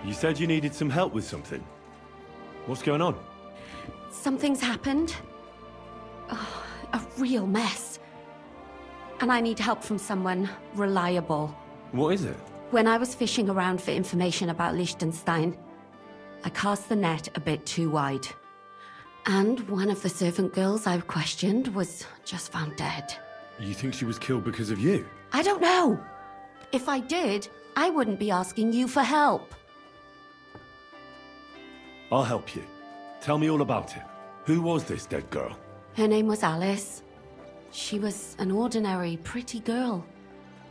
You said you needed some help with something. What's going on? Something's happened. Oh, a real mess. And I need help from someone reliable. What is it? When I was fishing around for information about Liechtenstein, I cast the net a bit too wide. And one of the servant girls I questioned was just found dead. You think she was killed because of you? I don't know. If I did, I wouldn't be asking you for help. I'll help you. Tell me all about it. Who was this dead girl? Her name was Alice. She was an ordinary, pretty girl.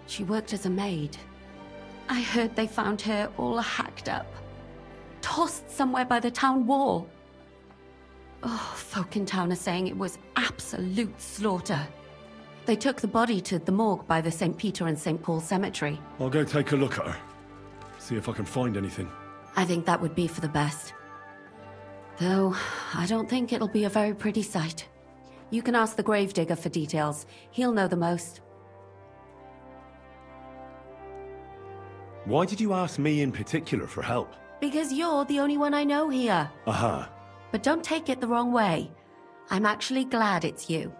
She worked as a maid. I heard they found her all hacked up, tossed somewhere by the town wall. Oh, folk in town are saying it was absolute slaughter. They took the body to the morgue by the St. Peter and St. Paul cemetery. I'll go take a look at her. See if I can find anything. I think that would be for the best. Though, I don't think it'll be a very pretty sight. You can ask the gravedigger for details. He'll know the most. Why did you ask me in particular for help? Because you're the only one I know here. Uh-huh. But don't take it the wrong way. I'm actually glad it's you.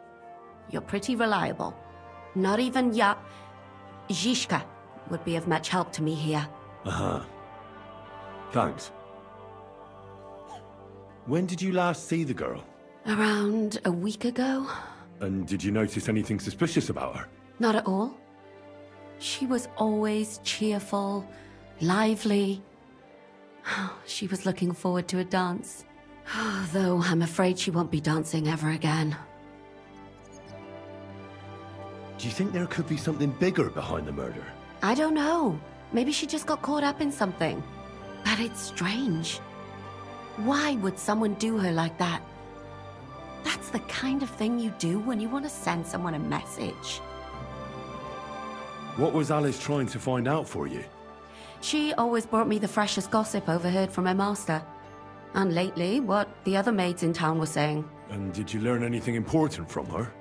You're pretty reliable. Not even Zhishka would be of much help to me here. Uh-huh. Thanks. When did you last see the girl? Around a week ago. And did you notice anything suspicious about her? Not at all. She was always cheerful, lively. She was looking forward to a dance. Though I'm afraid she won't be dancing ever again. Do you think there could be something bigger behind the murder? I don't know. Maybe she just got caught up in something. But it's strange. Why would someone do her like that? That's the kind of thing you do when you want to send someone a message. What was Alice trying to find out for you? She always brought me the freshest gossip overheard from her master. And lately, what the other maids in town were saying. And did you learn anything important from her?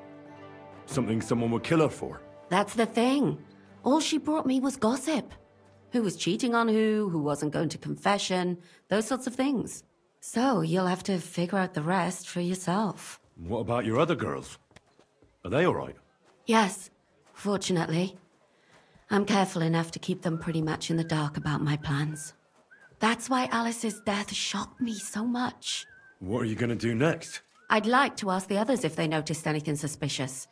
Something someone would kill her for? That's the thing. All she brought me was gossip. Who was cheating on who wasn't going to confession, those sorts of things. So you'll have to figure out the rest for yourself. What about your other girls? Are they all right? Yes, fortunately. I'm careful enough to keep them pretty much in the dark about my plans. That's why Alice's death shocked me so much. What are you gonna do next? I'd like to ask the others if they noticed anything suspicious.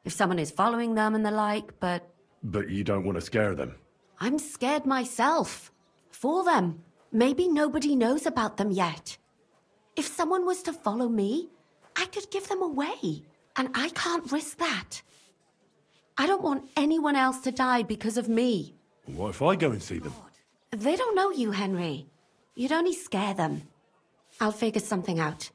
If someone is following them and the like, but... But you don't want to scare them? I'm scared myself. For them. Maybe nobody knows about them yet. If someone was to follow me, I could give them away. And I can't risk that. I don't want anyone else to die because of me. What if I go and see them? They don't know you, Henry. You'd only scare them. I'll figure something out.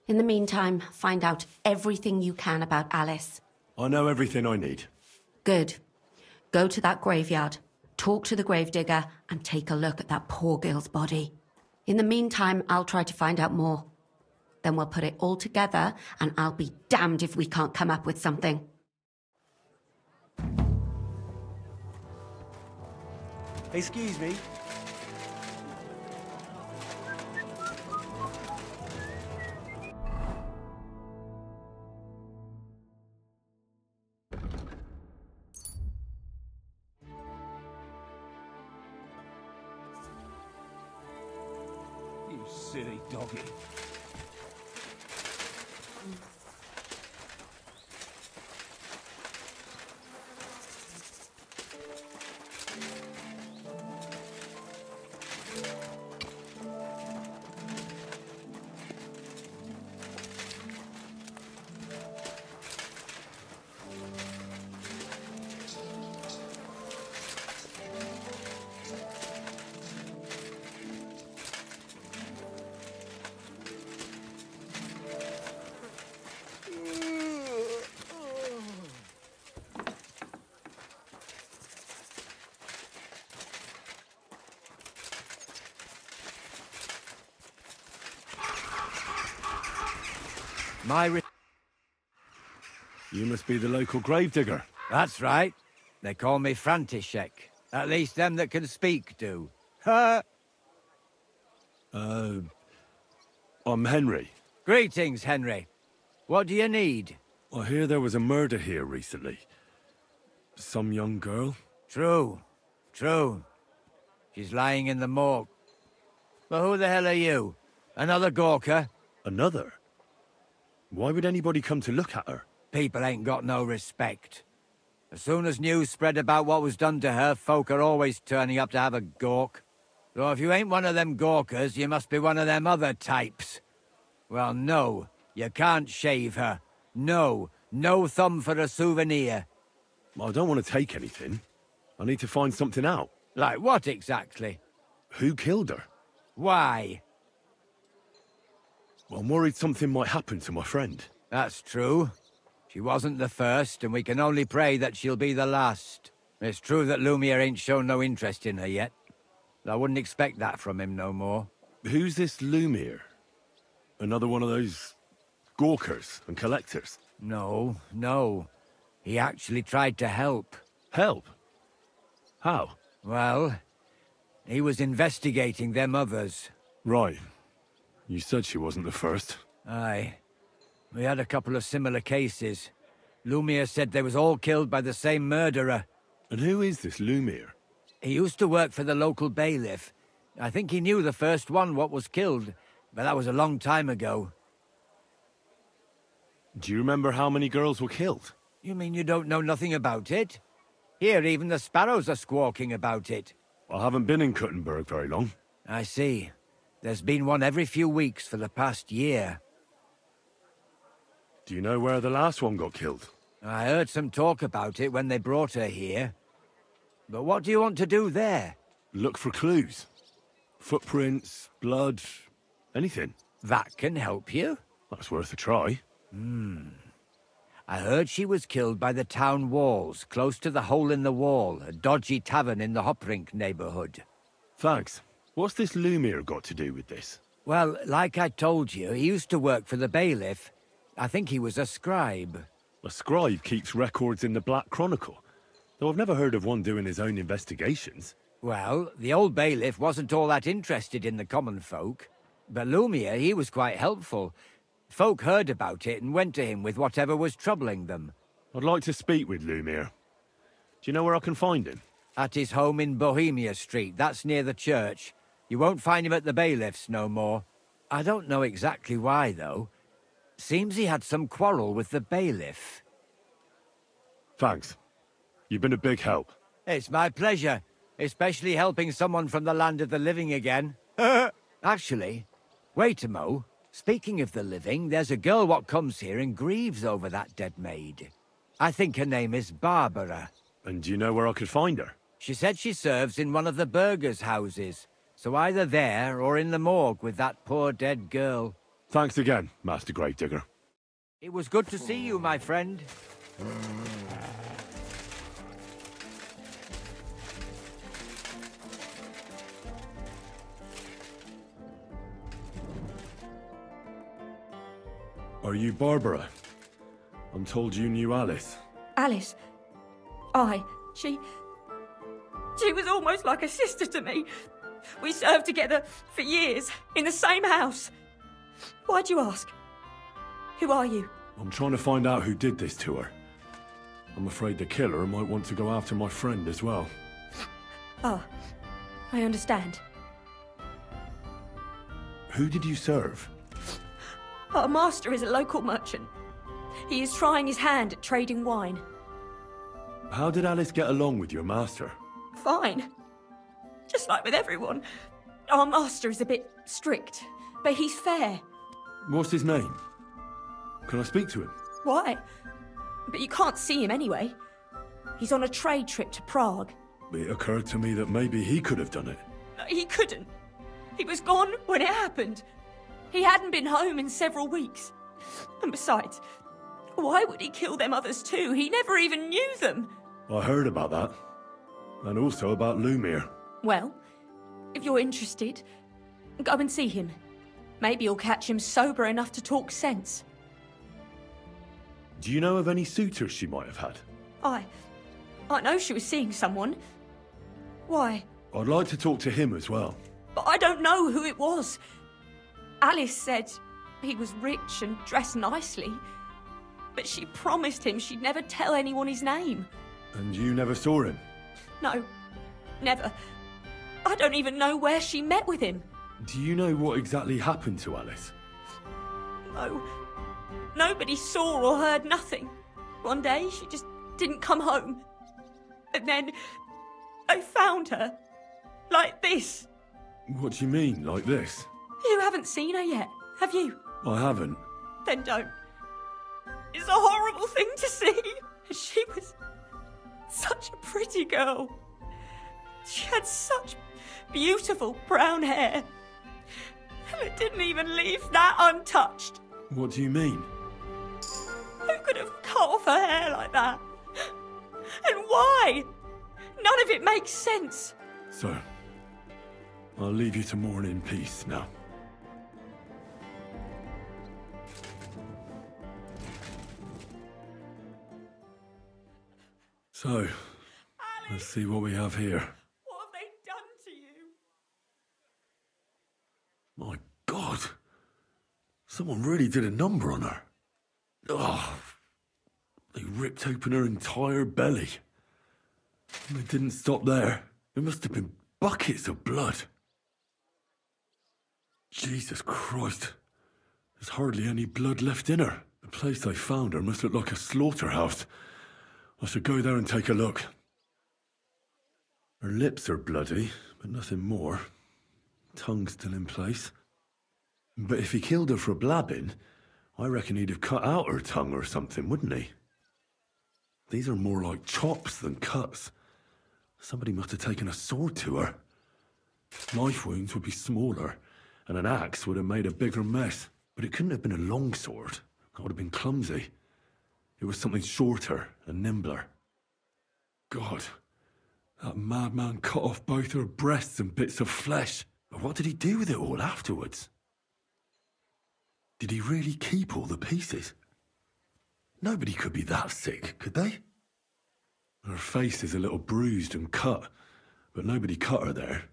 In the meantime, find out everything you can about Alice. I know everything I need. Good. Go to that graveyard, talk to the gravedigger, and take a look at that poor girl's body. In the meantime, I'll try to find out more. Then we'll put it all together, and I'll be damned if we can't come up with something. Excuse me. You silly doggy. You must be the local gravedigger. That's right. They call me František. At least them that can speak do. Ha! I'm Henry. Greetings, Henry. What do you need? I hear there was a murder here recently. Some young girl? True. She's lying in the morgue. But who the hell are you? Another Gawker? Another? Why would anybody come to look at her? People ain't got no respect. As soon as news spread about what was done to her, folk are always turning up to have a gawk. So if you ain't one of them Gawkers, you must be one of them other types. Well, no, you can't shave her. No thumb for a souvenir. I don't want to take anything. I need to find something out. Like what exactly? Who killed her? Why? I'm worried something might happen to my friend. That's true. She wasn't the first, and we can only pray that she'll be the last. It's true that Lumiere ain't shown no interest in her yet. I wouldn't expect that from him no more. Who's this Lumiere? Another one of those gawkers and collectors? No. He actually tried to help. Help? How? Well, he was investigating them others. Right. You said she wasn't the first. Aye. We had a couple of similar cases. Lumiere said they was all killed by the same murderer. And who is this Lumiere? He used to work for the local bailiff. I think he knew the first one what was killed, but that was a long time ago. Do you remember how many girls were killed? You mean you don't know nothing about it? Here, even the sparrows are squawking about it. I haven't been in Kuttenberg very long. I see. There's been one every few weeks for the past year. Do you know where the last one got killed? I heard some talk about it when they brought her here. But what do you want to do there? Look for clues. Footprints, blood, anything. That can help you? That's worth a try. I heard she was killed by the town walls, close to the Hole in the Wall, a dodgy tavern in the Hoprink neighborhood. Thanks. What's this Lumiere got to do with this? Well, like I told you, he used to work for the bailiff. I think he was a scribe. A scribe keeps records in the Black Chronicle, though I've never heard of one doing his own investigations. Well, the old bailiff wasn't all that interested in the common folk. But Lumiere, he was quite helpful. Folk heard about it and went to him with whatever was troubling them. I'd like to speak with Lumiere. Do you know where I can find him? At his home in Bohemia Street, that's near the church. You won't find him at the bailiff's no more. I don't know exactly why, though. Seems he had some quarrel with the bailiff. Thanks. You've been a big help. It's my pleasure, especially helping someone from the land of the living again. Actually, wait a mo. Speaking of the living, there's a girl what comes here and grieves over that dead maid. I think her name is Barbara. And do you know where I could find her? She said she serves in one of the burgers' houses, so either there or in the morgue with that poor dead girl. Thanks again, Master Gravedigger. It was good to see you, my friend. Are you Barbara? I'm told you knew Alice. Alice? Aye. She was almost like a sister to me. We served together for years, in the same house. Why'd you ask? Who are you? I'm trying to find out who did this to her. I'm afraid the killer might want to go after my friend as well. Ah, I understand. Who did you serve? Our master is a local merchant. He is trying his hand at trading wine. How did Alice get along with your master? Fine. Just like with everyone. Our master is a bit strict, but he's fair. What's his name? Can I speak to him? Why? But you can't see him anyway. He's on a trade trip to Prague. It occurred to me that maybe he could have done it. He couldn't. He was gone when it happened. He hadn't been home in several weeks. And besides, why would he kill them others too? He never even knew them. I heard about that. And also about Lumiere. Well, if you're interested, go and see him. Maybe you'll catch him sober enough to talk sense. Do you know of any suitors she might have had? I know she was seeing someone. Why? I'd like to talk to him as well. But I don't know who it was. Alice said he was rich and dressed nicely. But she promised him she'd never tell anyone his name. And you never saw him? No, never. I don't even know where she met with him. Do you know what exactly happened to Alice? No. Nobody saw or heard nothing. One day, she just didn't come home. And then, I found her. Like this. What do you mean, like this? You haven't seen her yet, have you? I haven't. Then don't. It's a horrible thing to see. She was such a pretty girl. She had such beautiful brown hair. And it didn't even leave that untouched. What do you mean? Who could have cut off her hair like that? And why? None of it makes sense. So, I'll leave you to mourn in peace now. So, let's see what we have here. What have they done to you? My God! Someone really did a number on her. Oh, they ripped open her entire belly. And they didn't stop there. There must have been buckets of blood. Jesus Christ. There's hardly any blood left in her. The place they found her must look like a slaughterhouse. I should go there and take a look. Her lips are bloody, but nothing more. Tongue still in place. But if he killed her for blabbing, I reckon he'd have cut out her tongue or something, wouldn't he? These are more like chops than cuts. Somebody must have taken a sword to her. Knife wounds would be smaller, and an axe would have made a bigger mess. But it couldn't have been a long sword. That would have been clumsy. It was something shorter and nimbler. God, that madman cut off both her breasts and bits of flesh. But what did he do with it all afterwards? Did he really keep all the pieces? Nobody could be that sick, could they? Her face is a little bruised and cut, but nobody cut her there.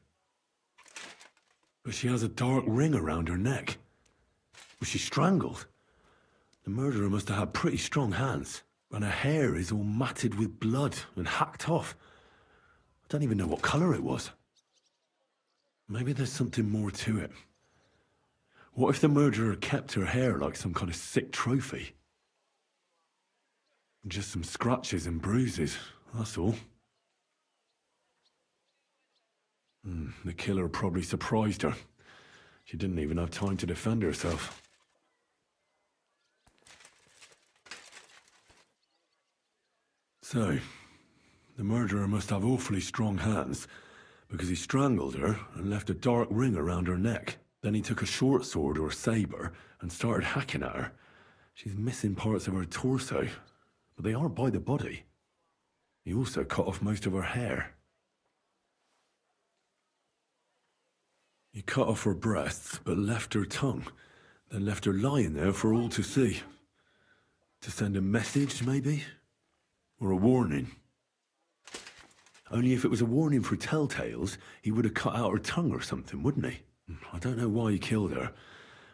But she has a dark ring around her neck. Was she strangled? The murderer must have had pretty strong hands, and her hair is all matted with blood and hacked off. I don't even know what colour it was. Maybe there's something more to it. What if the murderer kept her hair like some kind of sick trophy? Just some scratches and bruises, that's all. The killer probably surprised her. She didn't even have time to defend herself. So, the murderer must have awfully strong hands, because he strangled her and left a dark ring around her neck. Then he took a short sword or saber and started hacking at her. She's missing parts of her torso, but they aren't by the body. He also cut off most of her hair. He cut off her breasts, but left her tongue, then left her lying there for all to see. To send a message, maybe? Or a warning? Only if it was a warning for telltales, he would have cut out her tongue or something, wouldn't he? I don't know why he killed her,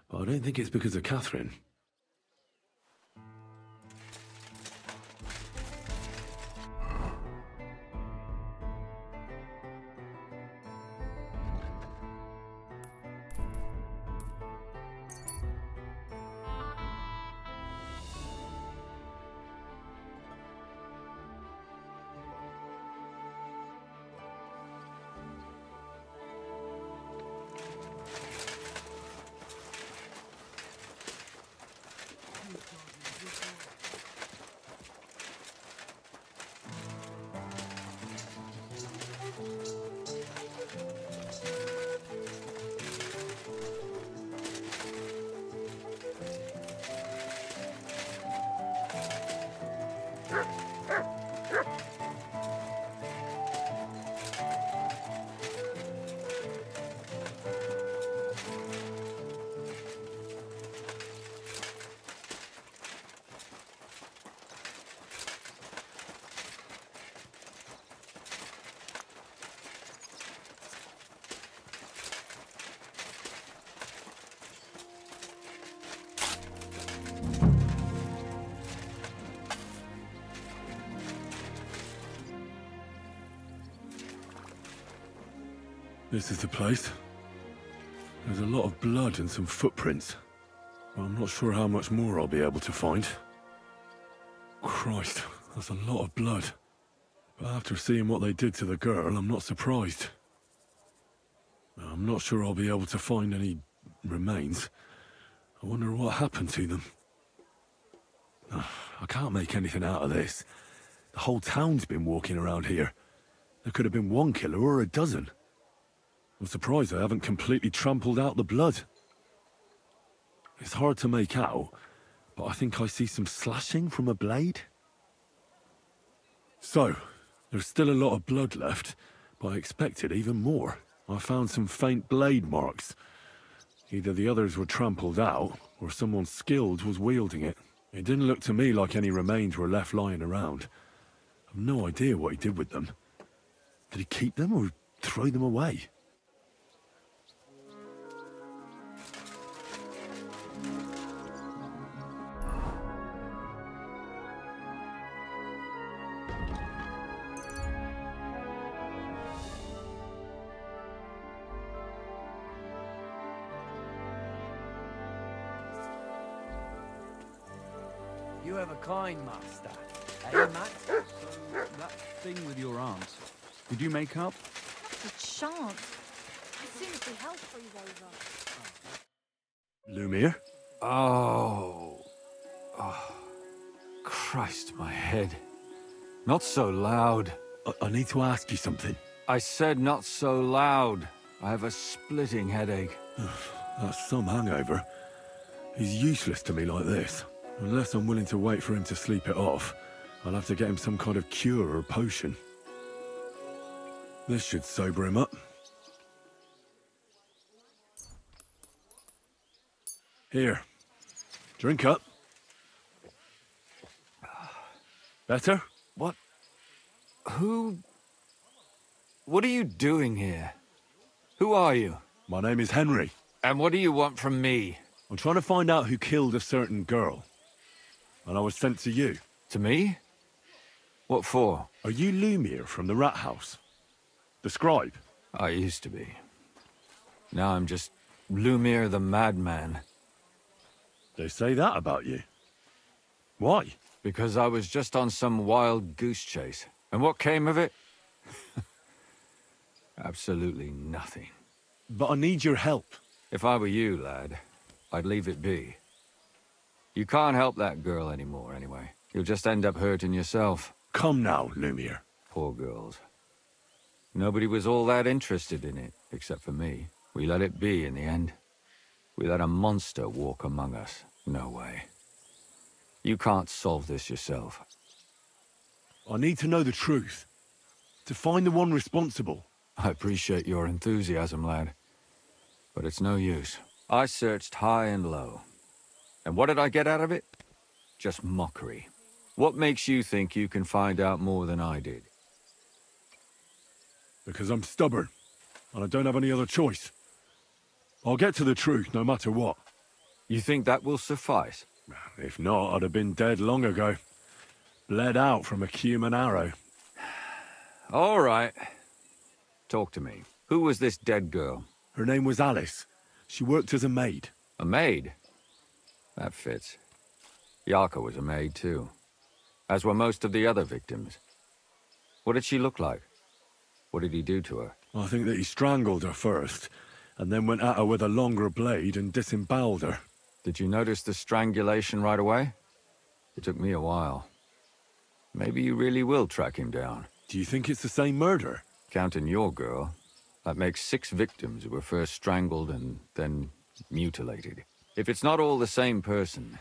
but I don't think it's because of Catherine. This is the place. There's a lot of blood and some footprints. But I'm not sure how much more I'll be able to find. Christ, that's a lot of blood. But after seeing what they did to the girl, I'm not surprised. I'm not sure I'll be able to find any remains. I wonder what happened to them. I can't make anything out of this. The whole town's been walking around here. There could have been one killer or a dozen. I'm surprised I haven't completely trampled out the blood. It's hard to make out, but I think I see some slashing from a blade. So, there's still a lot of blood left, but I expected even more. I found some faint blade marks. Either the others were trampled out, or someone skilled was wielding it. It didn't look to me like any remains were left lying around. I've no idea what he did with them. Did he keep them or throw them away? You have a kind master, eh, Matt? So, that thing with your aunt, did you make up? The chance. As soon as the hell freeze over. Lumiere? Oh. Christ, my head. Not so loud. I need to ask you something. I said not so loud. I have a splitting headache. That's some hangover. He's useless to me like this. Unless I'm willing to wait for him to sleep it off, I'll have to get him some kind of cure or potion. This should sober him up. Here. Drink up. Better? What? Who? What are you doing here? Who are you? My name is Henry. And what do you want from me? I'm trying to find out who killed a certain girl. And I was sent to you. To me? What for? Are you Lumiere from the Rat House? The scribe? I used to be. Now I'm just Lumiere the Madman. They say that about you. Why? Because I was just on some wild goose chase. And what came of it? Absolutely nothing. But I need your help. If I were you, lad, I'd leave it be. You can't help that girl anymore, anyway. You'll just end up hurting yourself. Come now, Lumiere. Poor girls. Nobody was all that interested in it, except for me. We let it be in the end. We let a monster walk among us. No way. You can't solve this yourself. I need to know the truth. To find the one responsible. I appreciate your enthusiasm, lad. But it's no use. I searched high and low. And what did I get out of it? Just mockery. What makes you think you can find out more than I did? Because I'm stubborn. And I don't have any other choice. I'll get to the truth no matter what. You think that will suffice? If not, I'd have been dead long ago. Bled out from a human arrow. All right. Talk to me. Who was this dead girl? Her name was Alice. She worked as a maid. A maid? That fits. Yarka was a maid too. As were most of the other victims. What did she look like? What did he do to her? I think that he strangled her first, and then went at her with a longer blade and disemboweled her. Did you notice the strangulation right away? It took me a while. Maybe you really will track him down. Do you think it's the same murder? Counting your girl, that makes 6 victims who were first strangled and then mutilated. If it's not all the same person,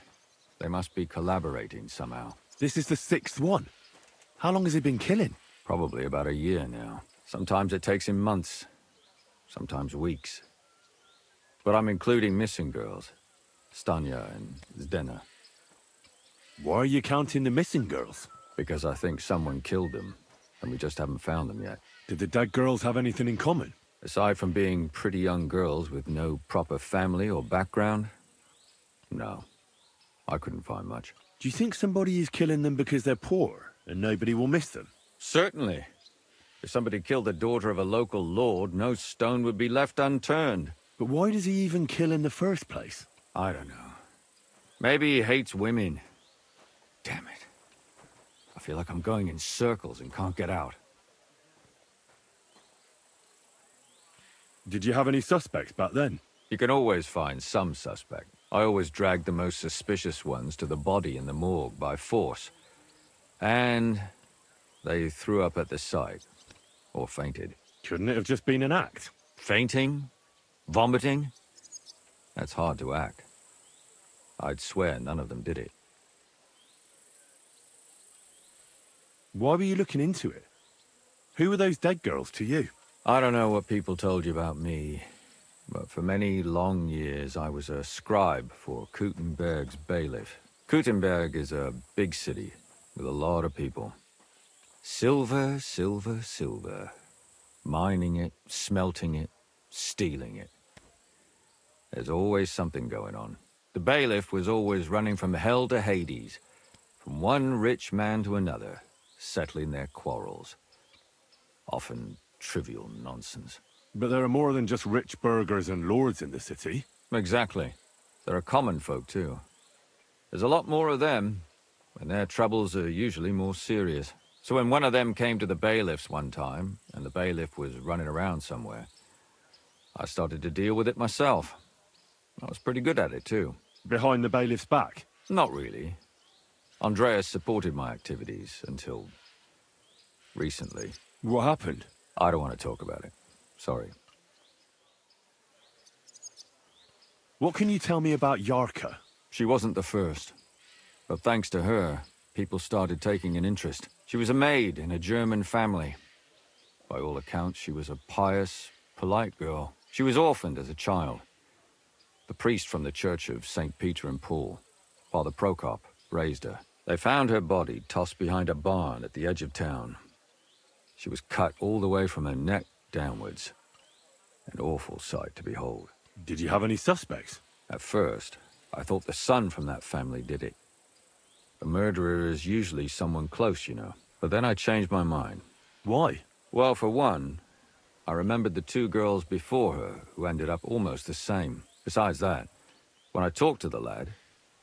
they must be collaborating somehow. This is the 6th one. How long has he been killing? Probably about a year now. Sometimes it takes him months, sometimes weeks. But I'm including missing girls. Stanya and Zdena. Why are you counting the missing girls? Because I think someone killed them, and we just haven't found them yet. Did the dead girls have anything in common? Aside from being pretty young girls with no proper family or background, no. I couldn't find much. Do you think somebody is killing them because they're poor, and nobody will miss them? Certainly. If somebody killed the daughter of a local lord, no stone would be left unturned. But why does he even kill in the first place? I don't know. Maybe he hates women. Damn it. I feel like I'm going in circles and can't get out. Did you have any suspects back then? You can always find some suspect. I always dragged the most suspicious ones to the body in the morgue by force. And they threw up at the sight. Or fainted. Couldn't it have just been an act? Fainting? Vomiting? That's hard to act. I'd swear none of them did it. Why were you looking into it? Who were those dead girls to you? I don't know what people told you about me, but for many long years I was a scribe for Kuttenberg's bailiff. Kuttenberg is a big city with a lot of people. Silver, silver, silver. Mining it, smelting it, stealing it. There's always something going on. The bailiff was always running from hell to Hades, from one rich man to another, settling their quarrels. Often trivial nonsense. But there are more than just rich burghers and lords in the city. Exactly. There are common folk too. There's a lot more of them, and their troubles are usually more serious. So when one of them came to the bailiff's one time, and the bailiff was running around somewhere, I started to deal with it myself. I was pretty good at it too. Behind the bailiff's back? Not really. Andreas supported my activities until recently. What happened? I don't want to talk about it. Sorry. What can you tell me about Yarka? She wasn't the first. But thanks to her, people started taking an interest. She was a maid in a German family. By all accounts, she was a pious, polite girl. She was orphaned as a child. The priest from the Church of St. Peter and Paul, Father Prokop, raised her. They found her body tossed behind a barn at the edge of town. She was cut all the way from her neck downwards. An awful sight to behold. Did you have any suspects? At first, I thought the son from that family did it. The murderer is usually someone close, you know. But then I changed my mind. Why? Well, for one, I remembered the two girls before her who ended up almost the same. Besides that, when I talked to the lad,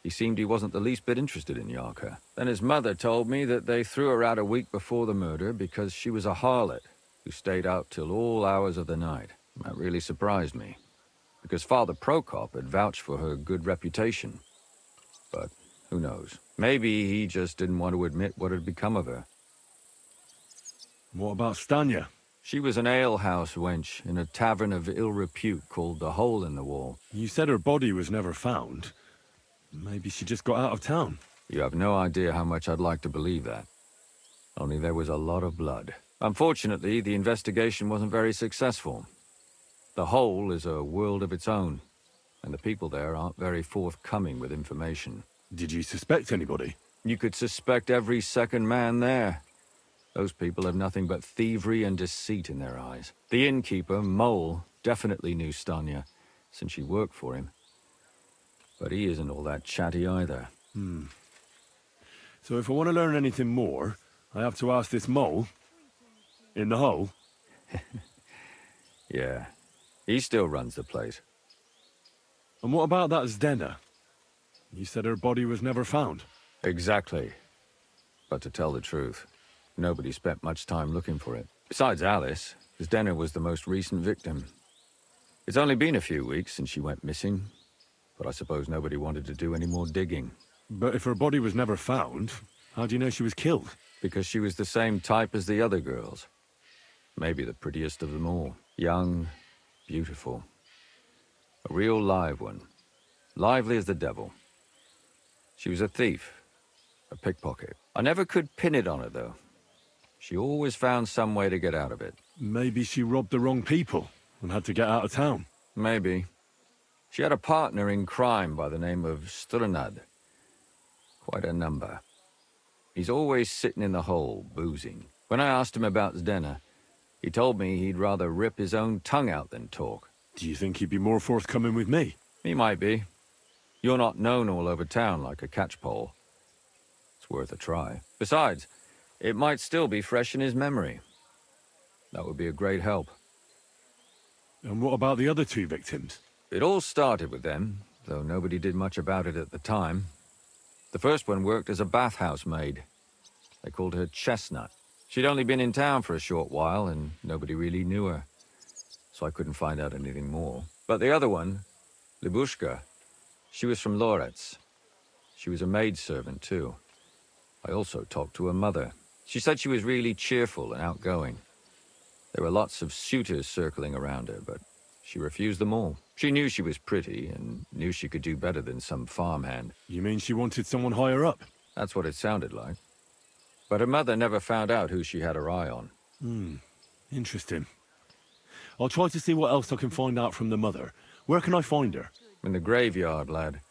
he seemed he wasn't the least bit interested in Yarka. Then his mother told me that they threw her out a week before the murder because she was a harlot who stayed out till all hours of the night. That really surprised me, because Father Prokop had vouched for her good reputation. But who knows? Maybe he just didn't want to admit what had become of her. What about Stanya? She was an alehouse wench in a tavern of ill repute called the Hole in the Wall. You said her body was never found. Maybe she just got out of town. You have no idea how much I'd like to believe that. Only there was a lot of blood. Unfortunately, the investigation wasn't very successful. The Hole is a world of its own, and the people there aren't very forthcoming with information. Did you suspect anybody? You could suspect every second man there. Those people have nothing but thievery and deceit in their eyes. The innkeeper, Mole, definitely knew Stanya, since she worked for him. But he isn't all that chatty either. So if I want to learn anything more, I have to ask this Mole? In the hole? Yeah, he still runs the place. And what about that Zdena? You said her body was never found. Exactly. But to tell the truth, nobody spent much time looking for it. Besides Alice, Zdena was the most recent victim. It's only been a few weeks since she went missing, but I suppose nobody wanted to do any more digging. But if her body was never found, how do you know she was killed? Because she was the same type as the other girls. Maybe the prettiest of them all. Young, beautiful. A real live one. Lively as the devil. She was a thief. A pickpocket. I never could pin it on her, though. She always found some way to get out of it. Maybe she robbed the wrong people and had to get out of town. Maybe. She had a partner in crime by the name of Strunad. Quite a number. He's always sitting in the hole, boozing. When I asked him about Zdena, he told me he'd rather rip his own tongue out than talk. Do you think he'd be more forthcoming with me? He might be. You're not known all over town like a catchpole. It's worth a try. Besides, it might still be fresh in his memory. That would be a great help. And what about the other 2 victims? It all started with them, though nobody did much about it at the time. The first one worked as a bathhouse maid. They called her Chestnut. She'd only been in town for a short while, and nobody really knew her. So I couldn't find out anything more. But the other one, Libushka, she was from Loretz. She was a maidservant, too. I also talked to her mother. She said she was really cheerful and outgoing. There were lots of suitors circling around her, but she refused them all. She knew she was pretty, and knew she could do better than some farmhand. You mean she wanted someone higher up? That's what it sounded like. But her mother never found out who she had her eye on. Interesting. I'll try to see what else I can find out from the mother. Where can I find her? In the graveyard, lad.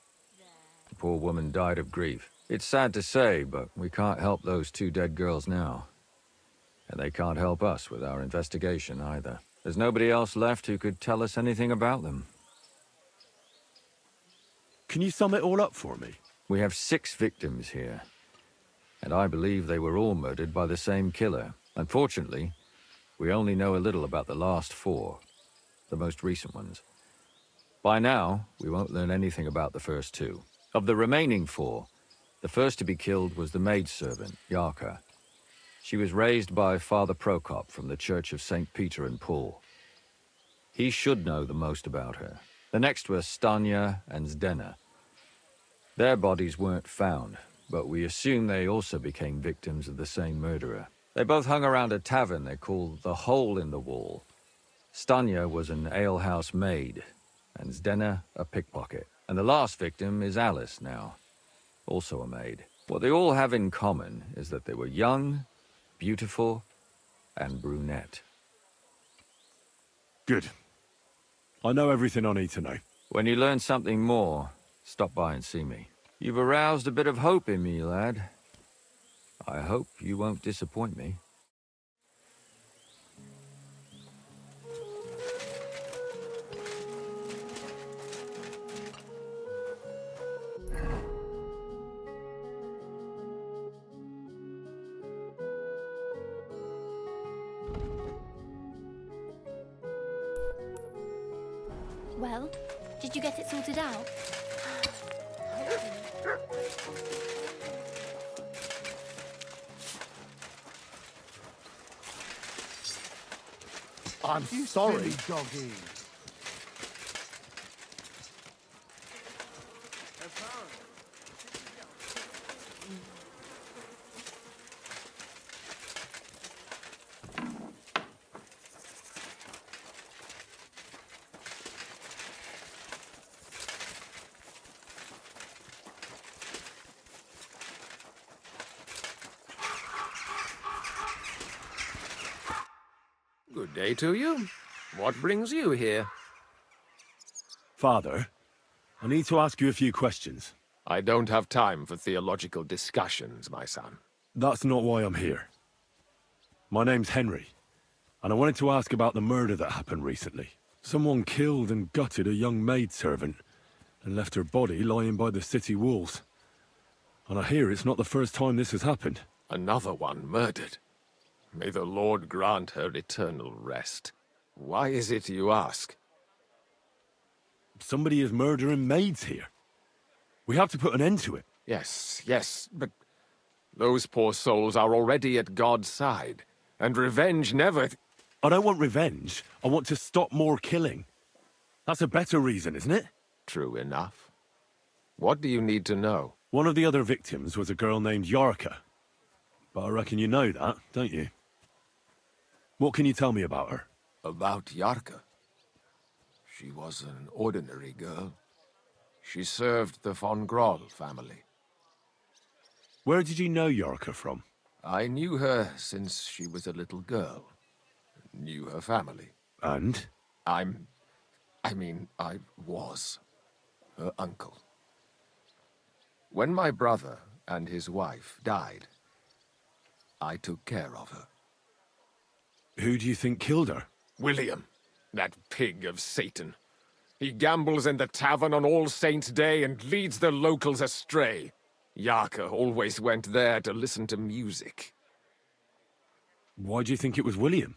The poor woman died of grief. It's sad to say, but we can't help those 2 dead girls now. And they can't help us with our investigation either. There's nobody else left who could tell us anything about them. Can you sum it all up for me? We have 6 victims here. And I believe they were all murdered by the same killer. Unfortunately, we only know a little about the last 4, the most recent ones. By now, we won't learn anything about the first 2. Of the remaining 4, the first to be killed was the maidservant, Yarka. She was raised by Father Prokop from the Church of St. Peter and Paul. He should know the most about her. The next were Stanya and Zdena. Their bodies weren't found, but we assume they also became victims of the same murderer. They both hung around a tavern they called the Hole in the Wall. Stanya was an alehouse maid, and Zdena a pickpocket. And the last victim is Alice now, also a maid. What they all have in common is that they were young, beautiful, and brunette. Good. I know everything I need to know. When you learn something more, stop by and see me. You've aroused a bit of hope in me, lad. I hope you won't disappoint me. Well, did you get it sorted out? I'm sorry. Doggy. Good day to you. What brings you here? Father, I need to ask you a few questions. I don't have time for theological discussions, my son. That's not why I'm here. My name's Henry, and I wanted to ask about the murder that happened recently. Someone killed and gutted a young maidservant and left her body lying by the city walls. And I hear it's not the first time this has happened. Another one murdered. May the Lord grant her eternal rest. Why is it you ask? Somebody is murdering maids here. We have to put an end to it. Yes, but those poor souls are already at God's side, and revenge never... I don't want revenge. I want to stop more killing. That's a better reason, isn't it? True enough. What do you need to know? One of the other victims was a girl named Yarka. But I reckon you know that, don't you? What can you tell me about her? About Yarka? She was an ordinary girl. She served the von Groll family. Where did you know Yarka from? I knew her since she was a little girl. Knew her family. And? I was her uncle. When my brother and his wife died, I took care of her. Who do you think killed her? William, that pig of Satan. He gambles in the tavern on All Saints' Day and leads the locals astray. Yarka always went there to listen to music. Why do you think it was William?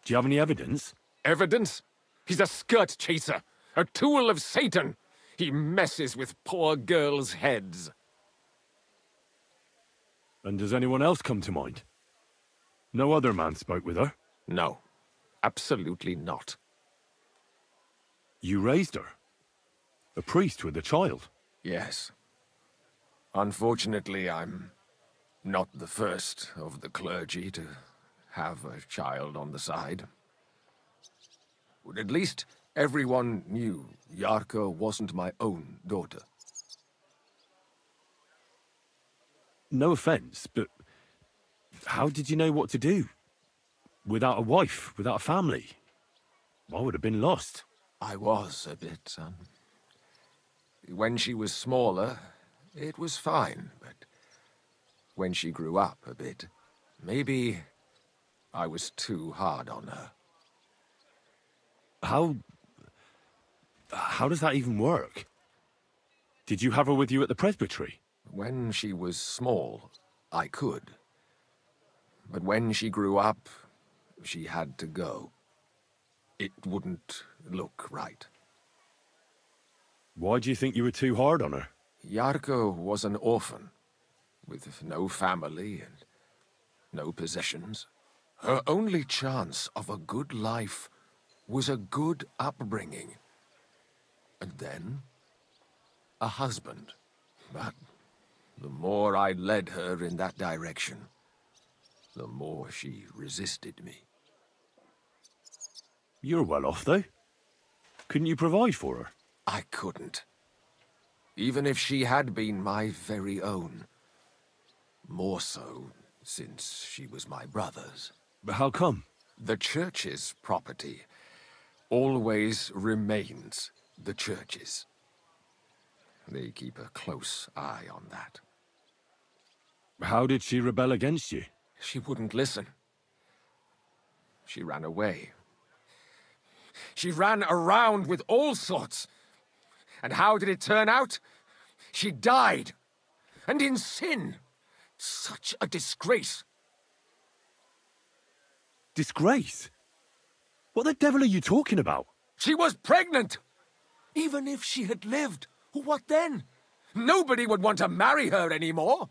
Do you have any evidence? Evidence? He's a skirt chaser, a tool of Satan. He messes with poor girls' heads. And does anyone else come to mind? No other man spoke with her? No, absolutely not. You raised her? A priest with a child? Yes. Unfortunately, I'm not the first of the clergy to have a child on the side. But at least everyone knew Yarka wasn't my own daughter. No offense, but how did you know what to do? Without a wife, without a family? I would have been lost. I was a bit, son. When she was smaller, it was fine, but when she grew up a bit, maybe I was too hard on her. How does that even work? Did you have her with you at the presbytery? When she was small, I could. But when she grew up, she had to go. It wouldn't look right. Why do you think you were too hard on her? Yarka was an orphan, with no family and no possessions. Her only chance of a good life was a good upbringing. And then, a husband. But the more I led her in that direction, the more she resisted me. You're well off, though. Couldn't you provide for her? I couldn't. Even if she had been my very own. More so, since she was my brother's. But how come? The church's property always remains the church's. They keep a close eye on that. How did she rebel against you? She wouldn't listen. She ran away. She ran around with all sorts. And how did it turn out? She died. And in sin. Such a disgrace. Disgrace? What the devil are you talking about? She was pregnant! Even if she had lived, what then? Nobody would want to marry her anymore.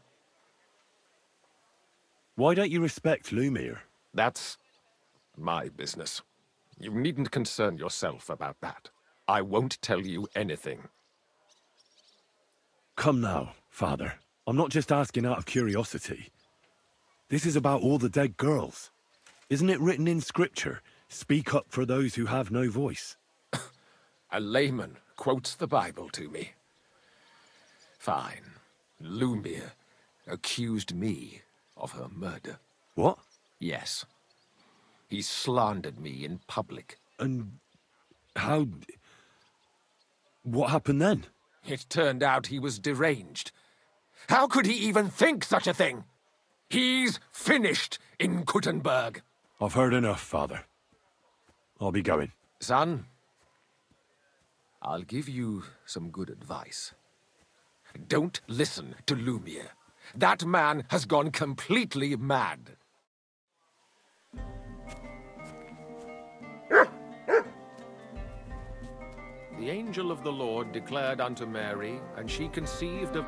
Why don't you respect Lumiere? That's my business. You needn't concern yourself about that. I won't tell you anything. Come now, Father. I'm not just asking out of curiosity. This is about all the dead girls. Isn't it written in Scripture, speak up for those who have no voice? A layman quotes the Bible to me. Fine. Lumiere accused me of her murder. What? Yes. He slandered me in public. And how... What happened then? It turned out he was deranged. How could he even think such a thing? He's finished in Kuttenberg. I've heard enough, Father. I'll be going. Son, I'll give you some good advice. Don't listen to Lumiere. That man has gone completely mad. The angel of the Lord declared unto Mary, and she conceived of...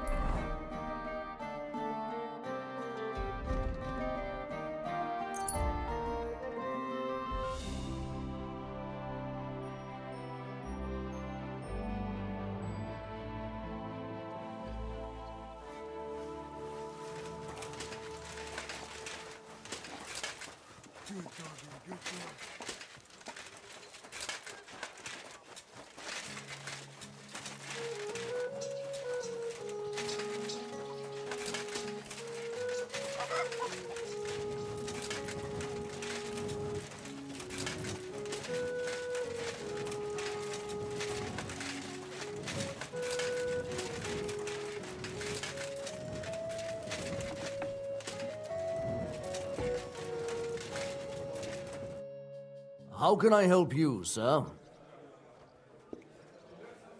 How can I help you, sir?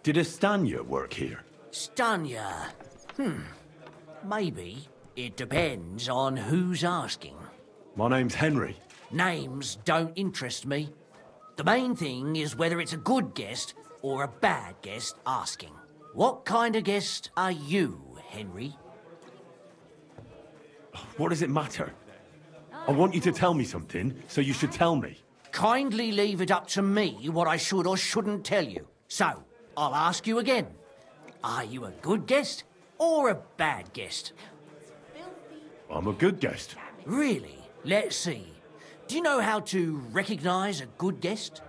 Did Estanya work here? Stanya? Maybe. It depends on who's asking. My name's Henry. Names don't interest me. The main thing is whether it's a good guest or a bad guest asking. What kind of guest are you, Henry? What does it matter? I want you to tell me something, so you should tell me. Kindly leave it up to me what I should or shouldn't tell you. So, I'll ask you again. Are you a good guest or a bad guest? I'm a good guest. Really? Let's see. Do you know how to recognise a good guest?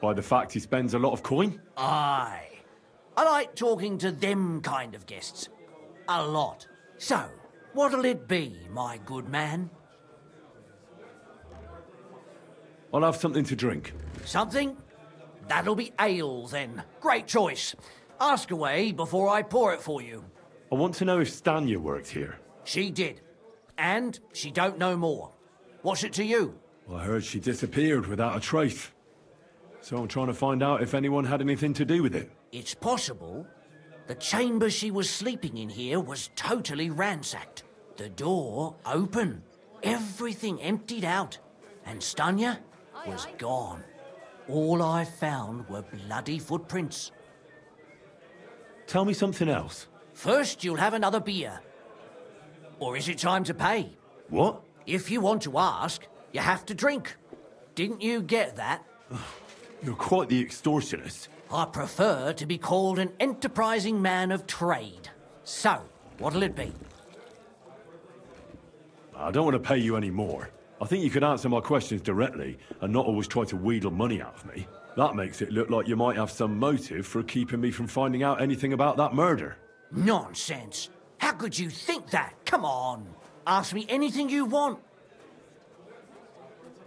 By the fact he spends a lot of coin? Aye. I like talking to them kind of guests. A lot. So, what'll it be, my good man? I'll have something to drink. Something? That'll be ale, then. Great choice. Ask away before I pour it for you. I want to know if Stanya worked here. She did. And she don't know more. What's it to you? I heard she disappeared without a trace. So I'm trying to find out if anyone had anything to do with it. It's possible. The chamber she was sleeping in here was totally ransacked. The door open. Everything emptied out. And Stanya was gone. All I found were bloody footprints. Tell me something else. First, you'll have another beer. Or is it time to pay? What? If you want to ask, you have to drink. Didn't you get that? You're quite the extortionist. I prefer to be called an enterprising man of trade. So, what'll it be? I don't want to pay you any more. I think you could answer my questions directly and not always try to wheedle money out of me. That makes it look like you might have some motive for keeping me from finding out anything about that murder. Nonsense. How could you think that? Come on. Ask me anything you want.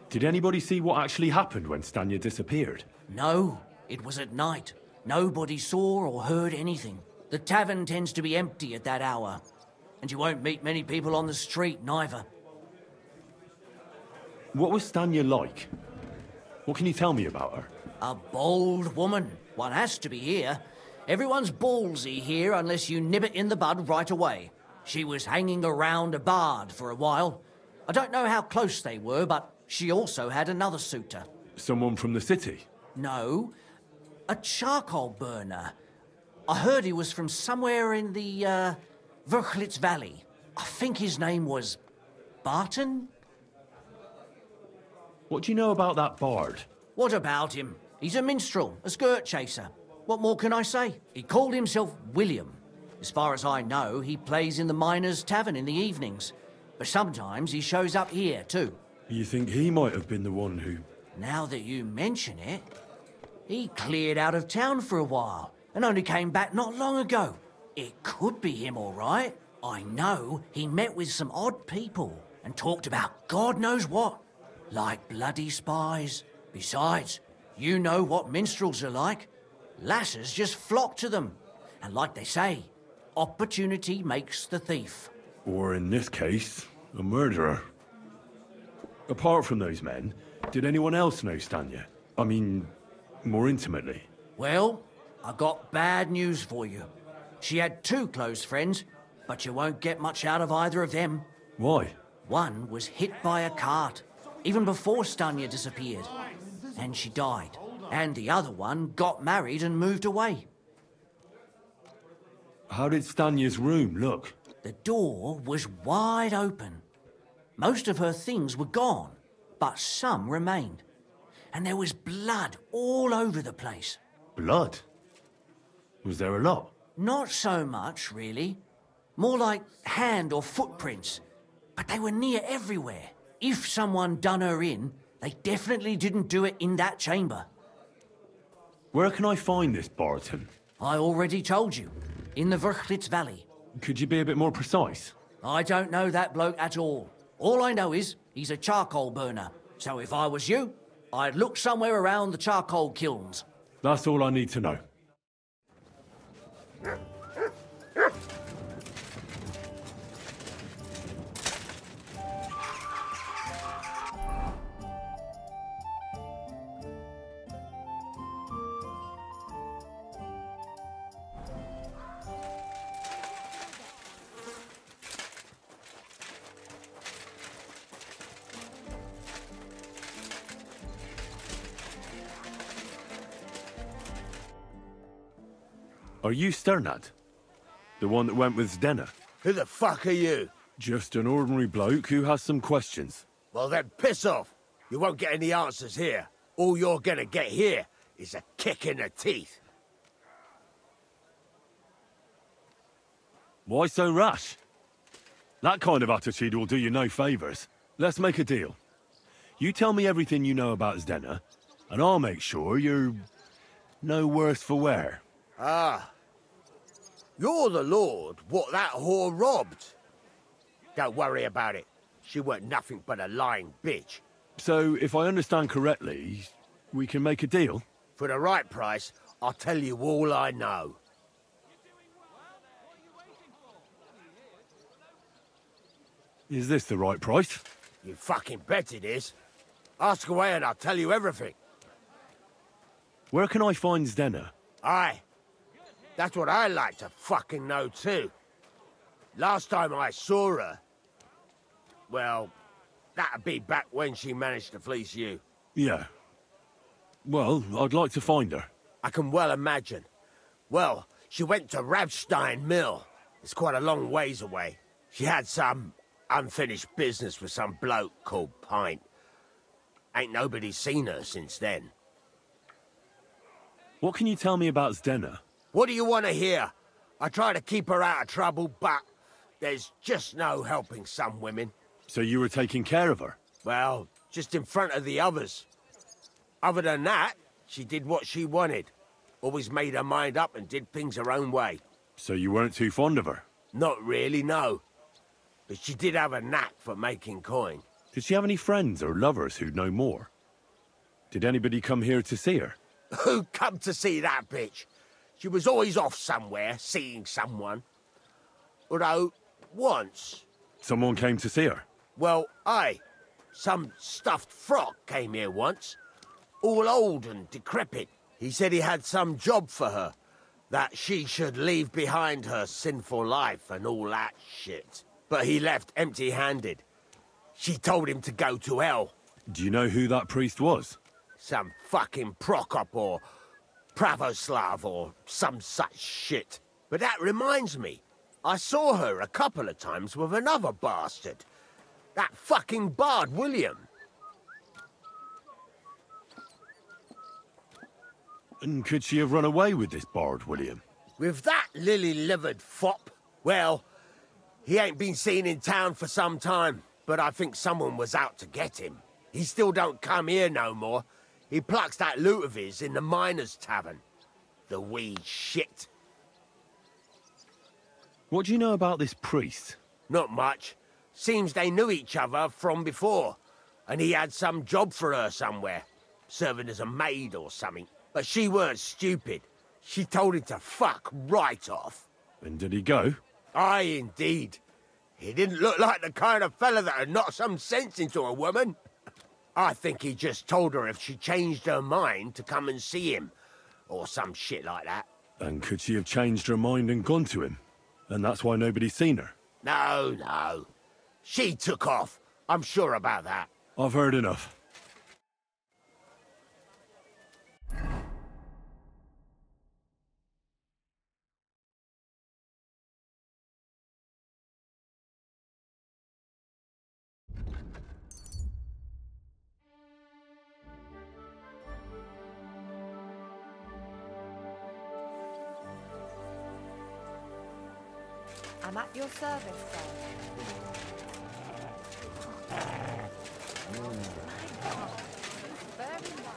Did anybody see what actually happened when Stanya disappeared? No, it was at night. Nobody saw or heard anything. The tavern tends to be empty at that hour. And you won't meet many people on the street, neither. What was Stanya like? What can you tell me about her? A bold woman. One has to be here. Everyone's ballsy here unless you nib it in the bud right away. She was hanging around a bard for a while. I don't know how close they were, but she also had another suitor. Someone from the city? No, a charcoal burner. I heard he was from somewhere in the, Verchlitz Valley. I think his name was Barton? What do you know about that bard? What about him? He's a minstrel, a skirt chaser. What more can I say? He called himself William. As far as I know, he plays in the miners' tavern in the evenings. But sometimes he shows up here, too. You think he might have been the one who... Now that you mention it, he cleared out of town for a while and only came back not long ago. It could be him, all right. I know he met with some odd people and talked about God knows what, like bloody spies. Besides, you know what minstrels are like. Lasses just flock to them. And like they say, opportunity makes the thief. Or in this case, a murderer. Apart from those men, did anyone else know Stanya? I mean, more intimately. Well, I got bad news for you. She had two close friends, but you won't get much out of either of them. Why? One was hit by a cart, even before Stanya disappeared, and she died. And the other one got married and moved away. How did Stanya's room look? The door was wide open. Most of her things were gone, but some remained. And there was blood all over the place. Blood? Was there a lot? Not so much, really. More like hand or footprints. But they were near everywhere. If someone done her in, they definitely didn't do it in that chamber. Where can I find this Barton? I already told you. In the Verchlitz Valley. Could you be a bit more precise? I don't know that bloke at all. All I know is he's a charcoal burner. So if I was you, I'd look somewhere around the charcoal kilns. That's all I need to know. Are you Sternad? The one that went with Zdena? Who the fuck are you? Just an ordinary bloke who has some questions. Well then, piss off. You won't get any answers here. All you're gonna get here is a kick in the teeth. Why so rash? That kind of attitude will do you no favours. Let's make a deal. You tell me everything you know about Zdena, and I'll make sure you're no worse for wear. Ah. You're the lord what that whore robbed. Don't worry about it. She weren't nothing but a lying bitch. So, if I understand correctly, we can make a deal? For the right price, I'll tell you all I know. Is this the right price? You fucking bet it is. Ask away and I'll tell you everything. Where can I find Zdena? Aye. That's what I like to fucking know too. Last time I saw her... Well, that'd be back when she managed to fleece you. Yeah. Well, I'd like to find her. I can well imagine. Well, she went to Ravstein Mill. It's quite a long ways away. She had some unfinished business with some bloke called Pint. Ain't nobody seen her since then. What can you tell me about Zdena? What do you want to hear? I try to keep her out of trouble, but there's just no helping some women. So you were taking care of her? Well, just in front of the others. Other than that, she did what she wanted. Always made her mind up and did things her own way. So you weren't too fond of her? Not really, no. But she did have a knack for making coin. Did she have any friends or lovers who'd know more? Did anybody come here to see her? Who come to see that bitch? She was always off somewhere, seeing someone. Although, once... Someone came to see her? Well, aye. Some stuffed frock came here once. All old and decrepit. He said he had some job for her. That she should leave behind her sinful life and all that shit. But he left empty-handed. She told him to go to hell. Do you know who that priest was? Some fucking Prokop or Pravoslav or some such shit. But that reminds me, I saw her a couple of times with another bastard. That fucking bard, William. And could she have run away with this bard, William? With that lily-livered fop? Well, he ain't been seen in town for some time, but I think someone was out to get him. He still don't come here no more. He plucks that loot of his in the miners' tavern. The wee shit. What do you know about this priest? Not much. Seems they knew each other from before. And he had some job for her somewhere. Serving as a maid or something. But she weren't stupid. She told him to fuck right off. And did he go? Aye, indeed. He didn't look like the kind of fella that would knock some sense into a woman. I think he just told her if she changed her mind to come and see him. Or some shit like that. And could she have changed her mind and gone to him? And that's why nobody's seen her? No, no. She took off. I'm sure about that. I've heard enough. I'm at your service, sir. Very nice.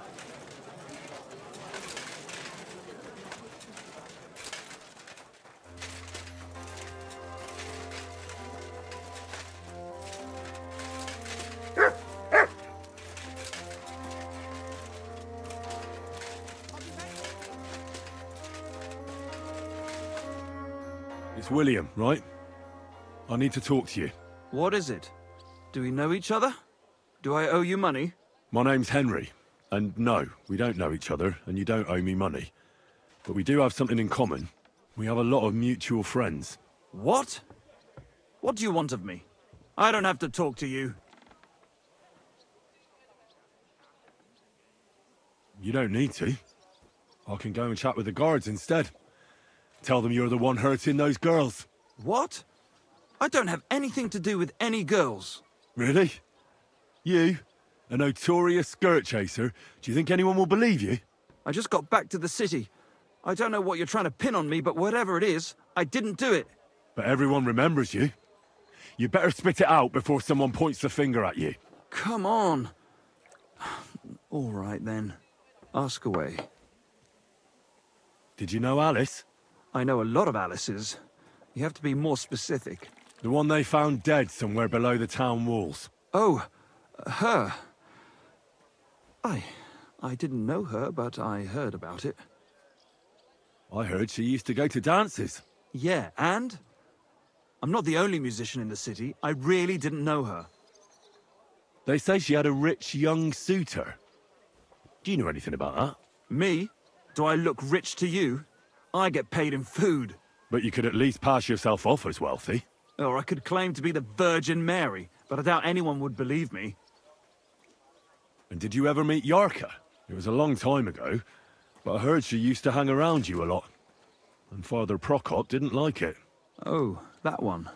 It's William, right? I need to talk to you. What is it? Do we know each other? Do I owe you money? My name's Henry. And no, we don't know each other, and you don't owe me money. But we do have something in common. We have a lot of mutual friends. What? What do you want of me? I don't have to talk to you. You don't need to. I can go and chat with the guards instead. Tell them you're the one hurting those girls. What? I don't have anything to do with any girls. Really? You? A notorious skirt chaser? Do you think anyone will believe you? I just got back to the city. I don't know what you're trying to pin on me, but whatever it is, I didn't do it. But everyone remembers you. You better spit it out before someone points the finger at you. Come on. All right, then. Ask away. Did you know Alice? I know a lot of Alices. You have to be more specific. The one they found dead somewhere below the town walls. Oh, her. I didn't know her, but I heard about it. I heard she used to go to dances. Yeah, and? I'm not the only musician in the city. I really didn't know her. They say she had a rich young suitor. Do you know anything about that? Me? Do I look rich to you? I get paid in food. But you could at least pass yourself off as wealthy. Or I could claim to be the Virgin Mary, but I doubt anyone would believe me. And did you ever meet Yarka? It was a long time ago, but I heard she used to hang around you a lot. And Father Prokop didn't like it. Oh, that one.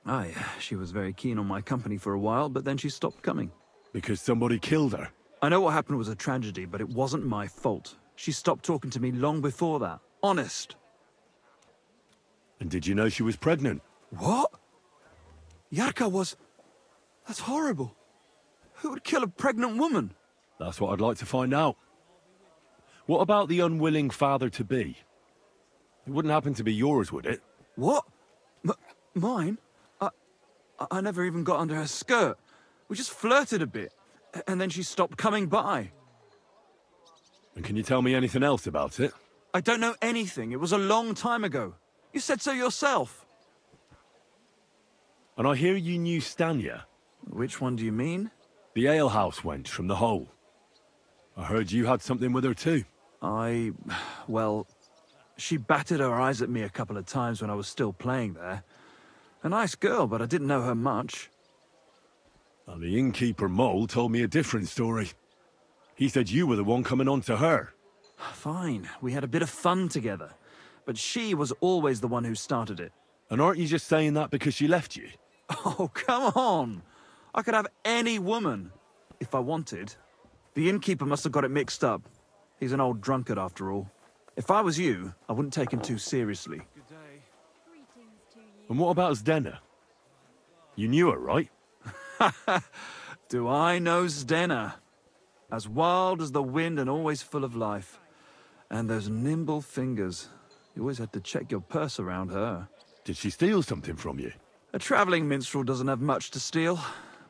Aye, she was very keen on my company for a while, but then she stopped coming. Because somebody killed her? I know what happened was a tragedy, but it wasn't my fault. She stopped talking to me long before that. Honest. And did you know she was pregnant? What? Yarka was... That's horrible. Who would kill a pregnant woman? That's what I'd like to find out. What about the unwilling father-to-be? It wouldn't happen to be yours, would it? What? Mine? I never even got under her skirt. We just flirted a bit, and then she stopped coming by. And can you tell me anything else about it? I don't know anything. It was a long time ago. You said so yourself. And I hear you knew Stanya. Which one do you mean? The alehouse wench from the hole. I heard you had something with her too. Well, she batted her eyes at me a couple of times when I was still playing there. A nice girl, but I didn't know her much. And the innkeeper Mole told me a different story. He said you were the one coming on to her. Fine, we had a bit of fun together. But she was always the one who started it. And aren't you just saying that because she left you? Oh, come on! I could have any woman, if I wanted. The innkeeper must have got it mixed up. He's an old drunkard after all. If I was you, I wouldn't take him too seriously. Greetings to you. And what about Zdena? You knew her, right? Do I know Zdena? As wild as the wind and always full of life. And those nimble fingers. You always had to check your purse around her. Did she steal something from you? A travelling minstrel doesn't have much to steal,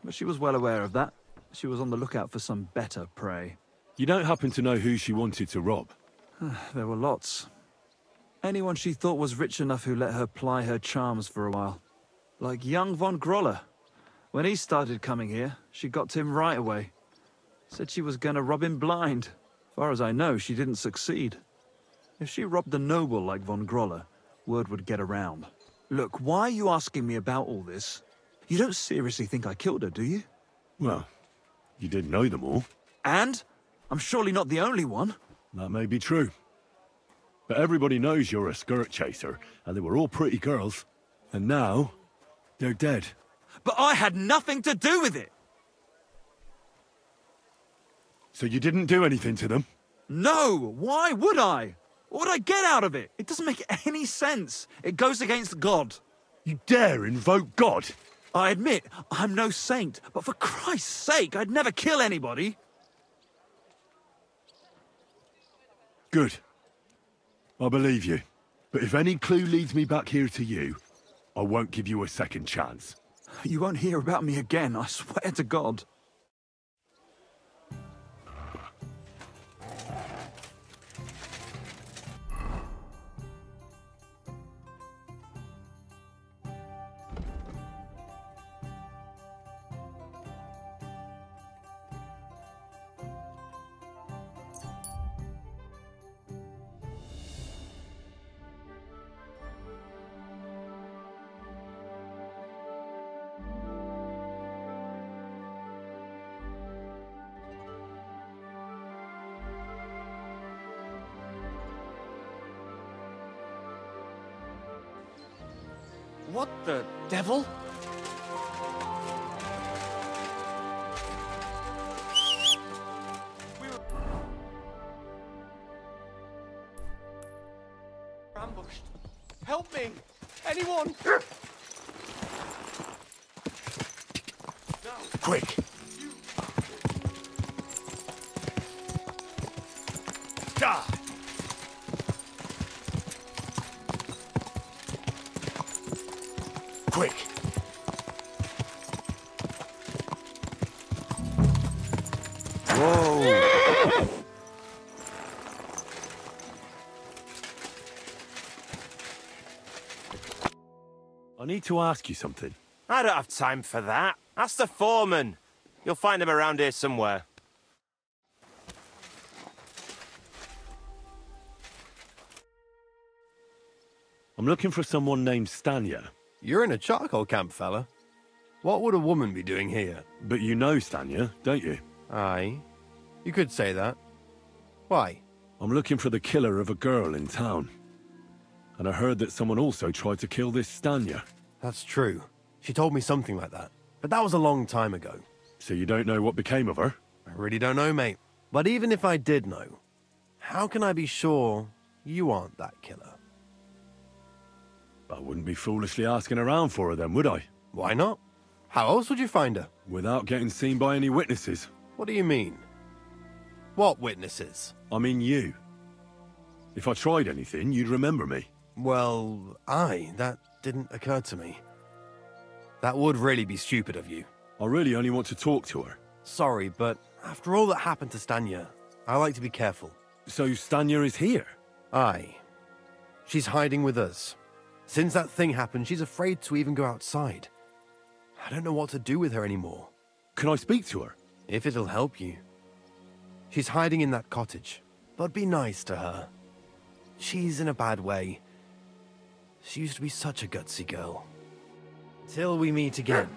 but she was well aware of that. She was on the lookout for some better prey. You don't happen to know who she wanted to rob? There were lots. Anyone she thought was rich enough who let her ply her charms for a while. Like young von Groller. When he started coming here, she got to him right away. Said she was gonna rob him blind. Far as I know, she didn't succeed. If she robbed a noble like von Groller, word would get around. Look, why are you asking me about all this? You don't seriously think I killed her, do you? Well, you didn't know them all. And? I'm surely not the only one. That may be true. But everybody knows you're a skirt chaser, and they were all pretty girls. And now, they're dead. But I had nothing to do with it! So you didn't do anything to them? No! Why would I? What would I get out of it? It doesn't make any sense. It goes against God. You dare invoke God? I admit, I'm no saint, but for Christ's sake, I'd never kill anybody. Good. I believe you. But if any clue leads me back here to you, I won't give you a second chance. You won't hear about me again, I swear to God. What the devil? Ambushed. Help me! Anyone! Quick! Die! Quick! Whoa! I need to ask you something. I don't have time for that. Ask the foreman. You'll find him around here somewhere. I'm looking for someone named Stanya. You're in a charcoal camp, fella. What would a woman be doing here? But you know Stanya, don't you? Aye. You could say that. Why? I'm looking for the killer of a girl in town. And I heard that someone also tried to kill this Stanya. That's true. She told me something like that. But that was a long time ago. So you don't know what became of her? I really don't know, mate. But even if I did know, how can I be sure you aren't that killer? I wouldn't be foolishly asking around for her then, would I? Why not? How else would you find her? Without getting seen by any witnesses. What do you mean? What witnesses? I mean you. If I tried anything, you'd remember me. Well, that didn't occur to me. That would really be stupid of you. I really only want to talk to her. Sorry, but after all that happened to Stanya, I like to be careful. So Stanya is here? Aye. She's hiding with us. Since that thing happened, she's afraid to even go outside. I don't know what to do with her anymore. Can I speak to her? If it'll help you. She's hiding in that cottage, but be nice to her. She's in a bad way. She used to be such a gutsy girl. Till we meet again.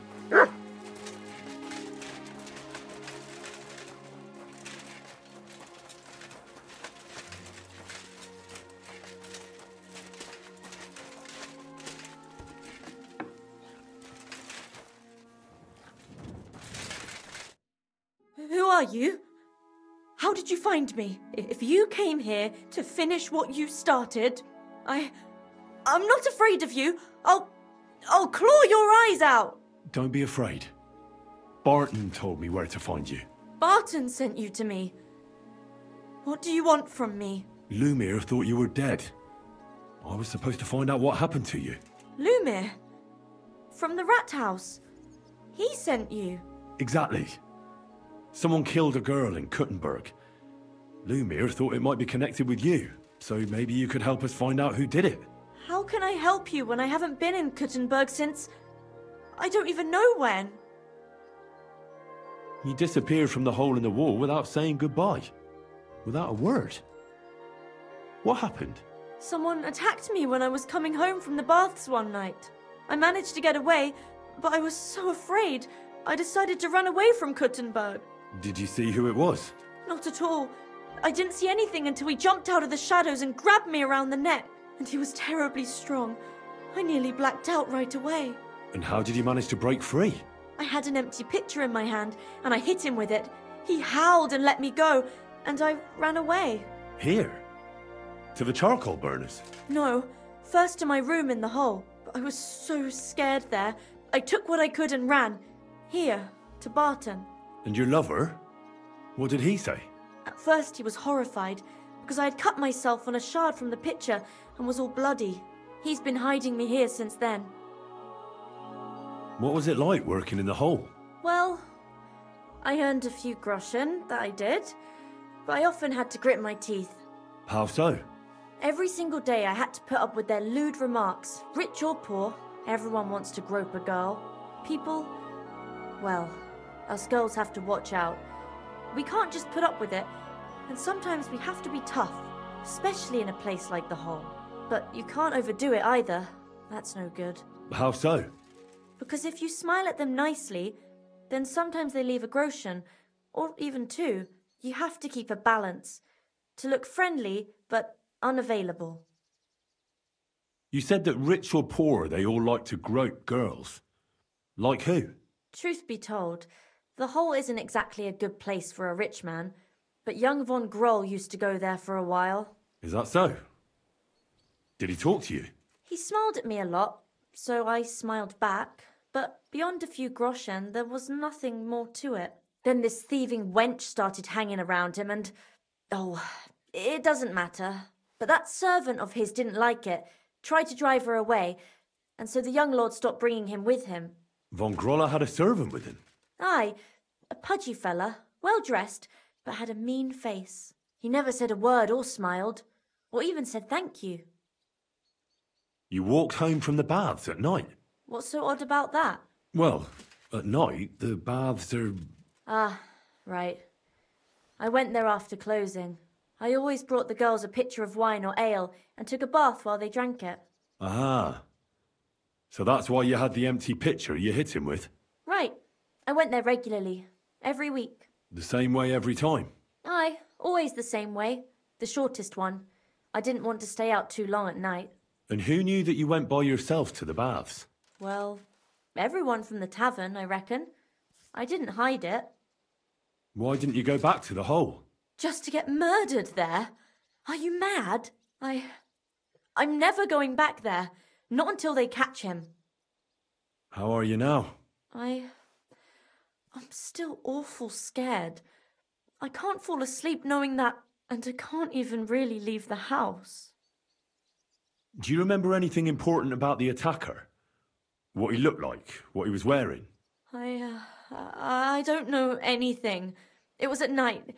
Who are you? How did you find me? If you came here to finish what you started, I'm not afraid of you. I'll claw your eyes out. Don't be afraid. Barton told me where to find you. Barton sent you to me. What do you want from me? Lumir thought you were dead. I was supposed to find out what happened to you. Lumir? From the rat house? He sent you? Exactly. Someone killed a girl in Kuttenberg. Lumir thought it might be connected with you, so maybe you could help us find out who did it. How can I help you when I haven't been in Kuttenberg since... I don't even know when. You disappeared from the hole in the wall without saying goodbye. Without a word. What happened? Someone attacked me when I was coming home from the baths one night. I managed to get away, but I was so afraid, I decided to run away from Kuttenberg. Did you see who it was? Not at all. I didn't see anything until he jumped out of the shadows and grabbed me around the neck. And he was terribly strong. I nearly blacked out right away. And how did you manage to break free? I had an empty pitcher in my hand, and I hit him with it. He howled and let me go, and I ran away. Here? To the charcoal burners? No, first to my room in the hole. But I was so scared there. I took what I could and ran. Here, to Barton. And your lover? What did he say? At first he was horrified, because I had cut myself on a shard from the pitcher and was all bloody. He's been hiding me here since then. What was it like working in the hole? Well, I earned a few groschen, that I did, but I often had to grit my teeth. How so? Every single day I had to put up with their lewd remarks. Rich or poor, everyone wants to grope a girl. People, well, us girls have to watch out. We can't just put up with it, and sometimes we have to be tough, especially in a place like the hole. But you can't overdo it either. That's no good. How so? Because if you smile at them nicely, then sometimes they leave a groschen, or even two. You have to keep a balance. To look friendly, but unavailable. You said that rich or poor, they all like to grope girls. Like who? Truth be told, the hole isn't exactly a good place for a rich man, but young von Groll used to go there for a while. Is that so? Did he talk to you? He smiled at me a lot, so I smiled back, but beyond a few groschen, there was nothing more to it. Then this thieving wench started hanging around him and... oh, it doesn't matter. But that servant of his didn't like it, tried to drive her away, and so the young lord stopped bringing him with him. Von Groller had a servant with him? Aye, a pudgy fella, well-dressed, but had a mean face. He never said a word or smiled, or even said thank you. You walked home from the baths at night? What's so odd about that? Well, at night, the baths are... Ah, right. I went there after closing. I always brought the girls a pitcher of wine or ale and took a bath while they drank it. Ah. So that's why you had the empty pitcher you hit him with? Right. I went there regularly. Every week. The same way every time? Aye, always the same way. The shortest one. I didn't want to stay out too long at night. And who knew that you went by yourself to the baths? Well, everyone from the tavern, I reckon. I didn't hide it. Why didn't you go back to the hole? Just to get murdered there? Are you mad? I'm never going back there. Not until they catch him. How are you now? I'm still awful scared. I can't fall asleep knowing that, and I can't even really leave the house. Do you remember anything important about the attacker? What he looked like? What he was wearing? I don't know anything. It was at night.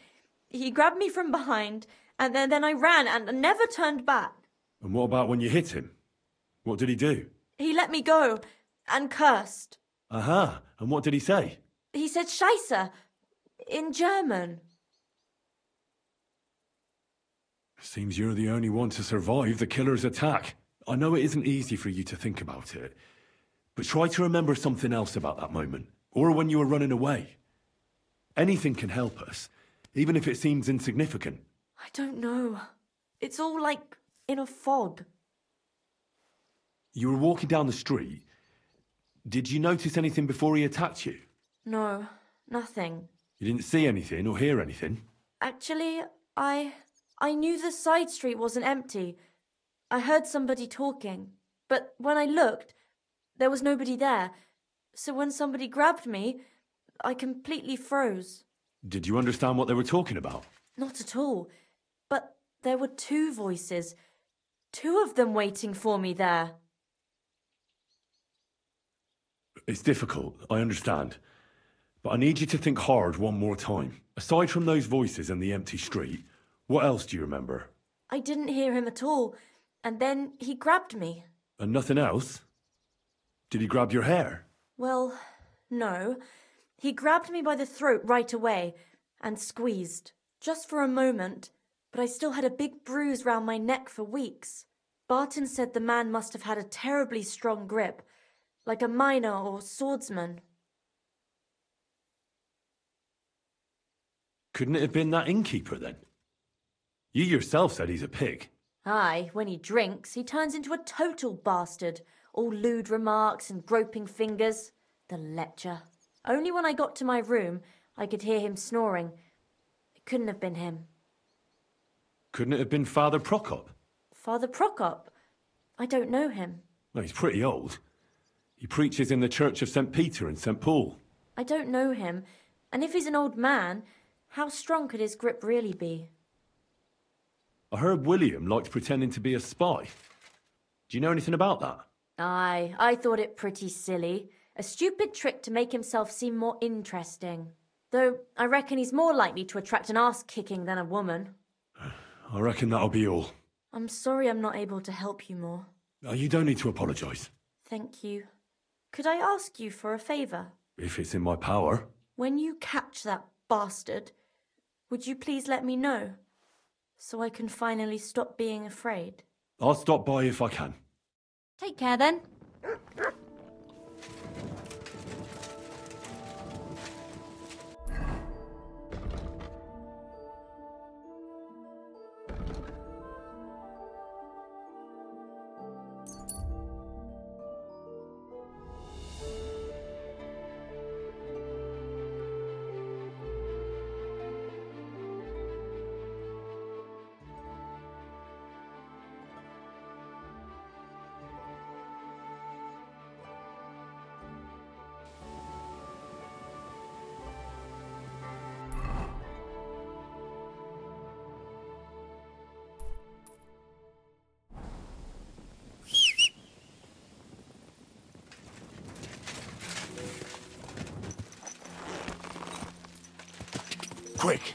He grabbed me from behind, and then I ran and never turned back. And what about when you hit him? What did he do? He let me go and cursed. Aha, and what did he say? He said Scheisse in German. Seems you're the only one to survive the killer's attack. I know it isn't easy for you to think about it, but try to remember something else about that moment, or when you were running away. Anything can help us, even if it seems insignificant. I don't know. It's all like in a fog. You were walking down the street. Did you notice anything before he attacked you? No, nothing. You didn't see anything or hear anything? Actually, I knew the side street wasn't empty. I heard somebody talking, but when I looked, there was nobody there. So when somebody grabbed me, I completely froze. Did you understand what they were talking about? Not at all. But there were two voices. Two of them waiting for me there. It's difficult, I understand. But I need you to think hard one more time. Aside from those voices and the empty street, what else do you remember? I didn't hear him at all, and then he grabbed me. And nothing else? Did he grab your hair? Well, no. He grabbed me by the throat right away and squeezed, just for a moment, but I still had a big bruise round my neck for weeks. Barton said the man must have had a terribly strong grip, like a miner or swordsman. Couldn't it have been that innkeeper then? You yourself said he's a pig. Aye, when he drinks, he turns into a total bastard. All lewd remarks and groping fingers. The lecher. Only when I got to my room, I could hear him snoring. It couldn't have been him. Couldn't it have been Father Prokop? Father Prokop? I don't know him. Well, he's pretty old. He preaches in the Church of St. Peter and St. Paul. I don't know him, and if he's an old man, how strong could his grip really be? I heard William liked pretending to be a spy. Do you know anything about that? Aye, I thought it pretty silly. A stupid trick to make himself seem more interesting. Though I reckon he's more likely to attract an ass-kicking than a woman. I reckon that'll be all. I'm sorry I'm not able to help you more. You don't need to apologise. Thank you. Could I ask you for a favour? If it's in my power. When you catch that bastard, would you please let me know? So I can finally stop being afraid. I'll stop by if I can. Take care then. Quick!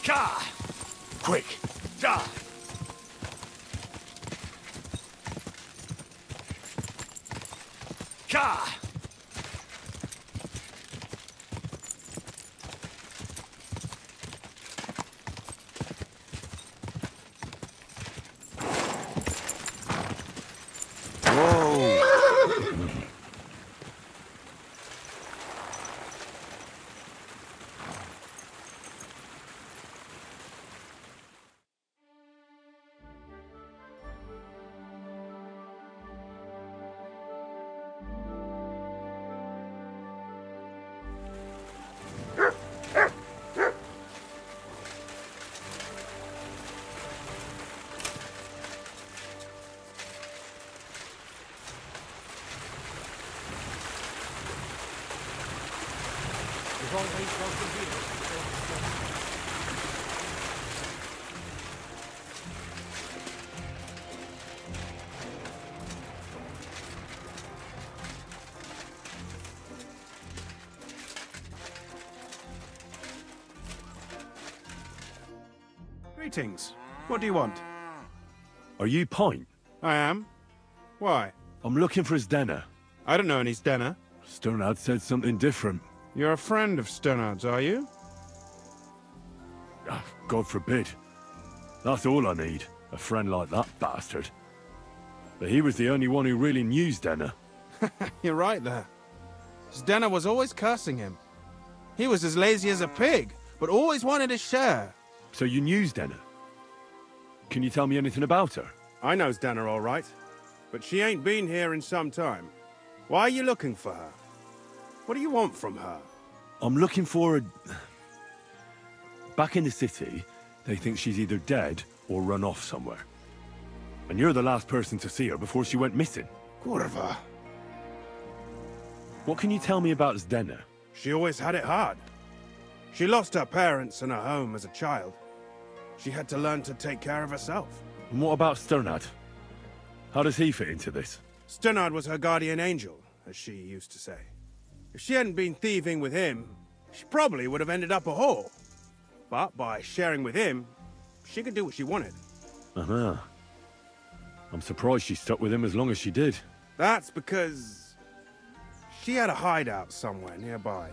Car! Quick! Car! Car! Greetings. What do you want? Are you Pint? I am. Why? I'm looking for Zdena. I don't know any Zdena. Sternad said something different. You're a friend of Sternad's, are you? Ah, God forbid. That's all I need. A friend like that bastard. But he was the only one who really knew Zdena. You're right there. Zdena was always cursing him. He was as lazy as a pig, but always wanted his share. So you knew Zdena? Can you tell me anything about her? I know Zdena all right, but she ain't been here in some time. Why are you looking for her? What do you want from her? I'm looking for a... Back in the city, they think she's either dead or run off somewhere. And you're the last person to see her before she went missing. Kurva. What can you tell me about Zdena? She always had it hard. She lost her parents and her home as a child. She had to learn to take care of herself. And what about Sternad? How does he fit into this? Sternad was her guardian angel, as she used to say. If she hadn't been thieving with him, she probably would have ended up a whore. But by sharing with him, she could do what she wanted. Uh-huh. I'm surprised she stuck with him as long as she did. That's because she had a hideout somewhere nearby.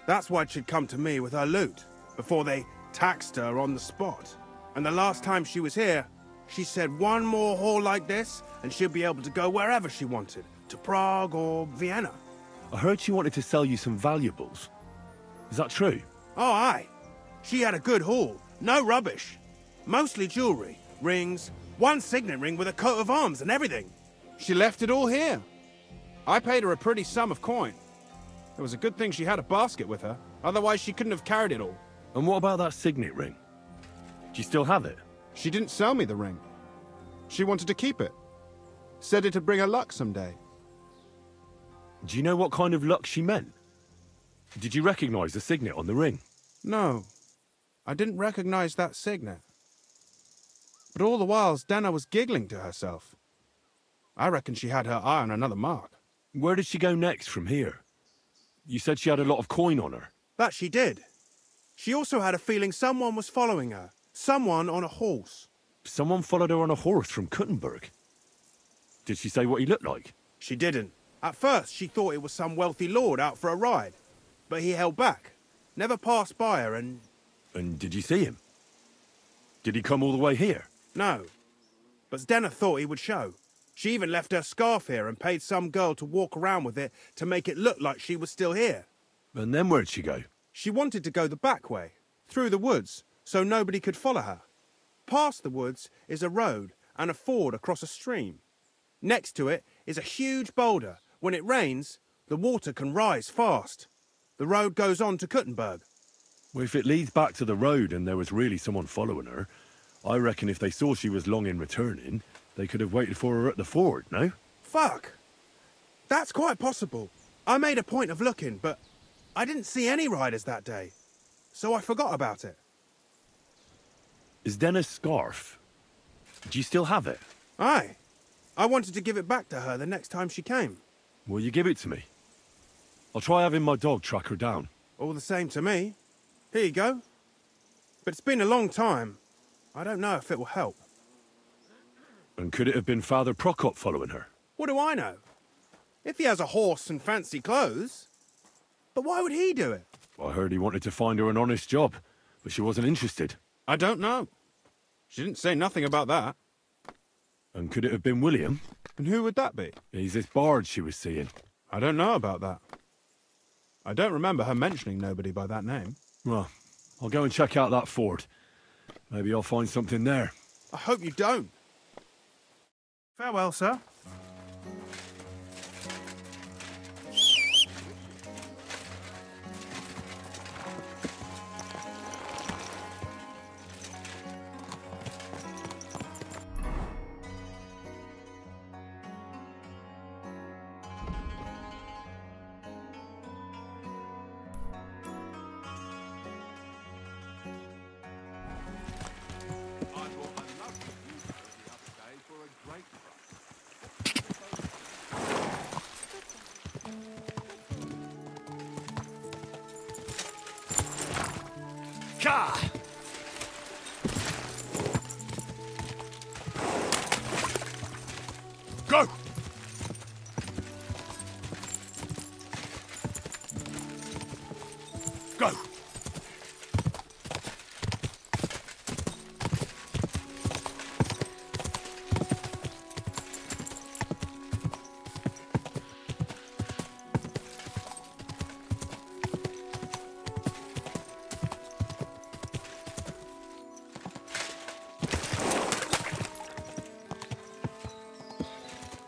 That's why she'd come to me with her loot, before they taxed her on the spot. And the last time she was here, she said one more haul like this, and she'd be able to go wherever she wanted, to Prague or Vienna. I heard she wanted to sell you some valuables. Is that true? Oh, aye. She had a good haul, no rubbish. Mostly jewelry, rings, one signet ring with a coat of arms and everything. She left it all here. I paid her a pretty sum of coin. It was a good thing she had a basket with her, otherwise she couldn't have carried it all. And what about that signet ring? Do you still have it? She didn't sell me the ring. She wanted to keep it. Said it'd bring her luck someday. Do you know what kind of luck she meant? Did you recognize the signet on the ring? No, I didn't recognize that signet. But all the while, Zdena was giggling to herself. I reckon she had her eye on another mark. Where did she go next from here? You said she had a lot of coin on her. That she did. She also had a feeling someone was following her. Someone on a horse. Someone followed her on a horse from Kuttenberg. Did she say what he looked like? She didn't. At first, she thought it was some wealthy lord out for a ride. But he held back. Never passed by her and... And did you see him? Did he come all the way here? No. But Zdena thought he would show. She even left her scarf here and paid some girl to walk around with it to make it look like she was still here. And then where'd she go? She wanted to go the back way, through the woods, so nobody could follow her. Past the woods is a road and a ford across a stream. Next to it is a huge boulder. When it rains, the water can rise fast. The road goes on to Kuttenberg. Well, if it leads back to the road and there was really someone following her, I reckon if they saw she was long in returning, they could have waited for her at the ford, no? Fuck! That's quite possible. I made a point of looking, but I didn't see any riders that day, so I forgot about it. Is Denna's scarf? Do you still have it? Aye. I wanted to give it back to her the next time she came. Will you give it to me? I'll try having my dog track her down. All the same to me. Here you go. But it's been a long time. I don't know if it will help. And could it have been Father Prokop following her? What do I know? If he has a horse and fancy clothes. But why would he do it? I heard he wanted to find her an honest job, but she wasn't interested. I don't know. She didn't say nothing about that. And could it have been William? And who would that be? He's this bard she was seeing. I don't know about that. I don't remember her mentioning nobody by that name. Well, I'll go and check out that fort. Maybe I'll find something there. I hope you don't. Farewell, sir. Go! Go!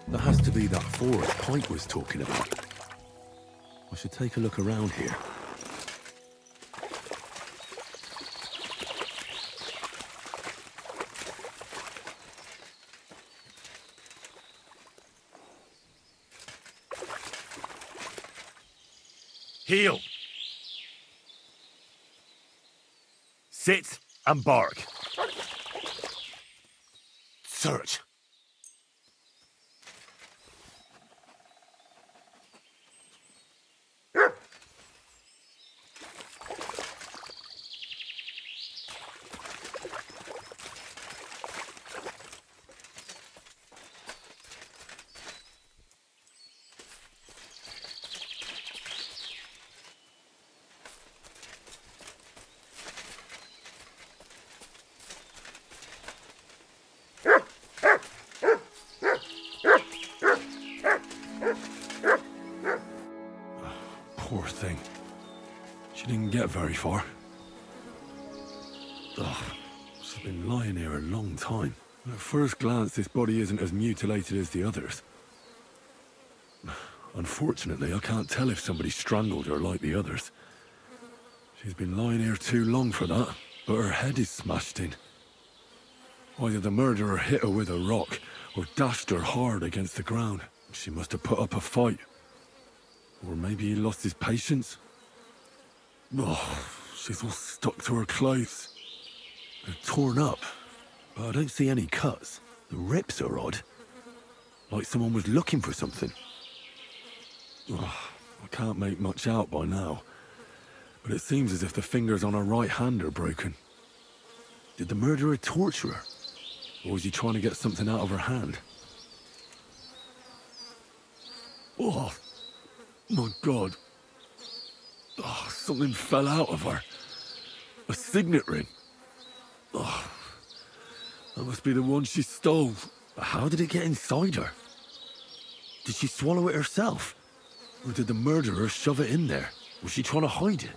There has to be that forest Pike was talking about. I should take a look around here. Heel. Sit and bark. Search. Poor thing. She didn't get very far. Ugh, she's been lying here a long time. At first glance, this body isn't as mutilated as the others. Unfortunately, I can't tell if somebody strangled her like the others. She's been lying here too long for that, but her head is smashed in. Either the murderer hit her with a rock, or dashed her hard against the ground. She must have put up a fight. Or maybe he lost his patience. Oh, she's all stuck to her clothes. They're torn up, but I don't see any cuts. The rips are odd. Like someone was looking for something. Oh, I can't make much out by now, but it seems as if the fingers on her right hand are broken. Did the murderer torture her? Or was he trying to get something out of her hand? Oh, my God. Oh, something fell out of her. A signet ring. Oh, that must be the one she stole. But how did it get inside her? Did she swallow it herself? Or did the murderer shove it in there? Was she trying to hide it?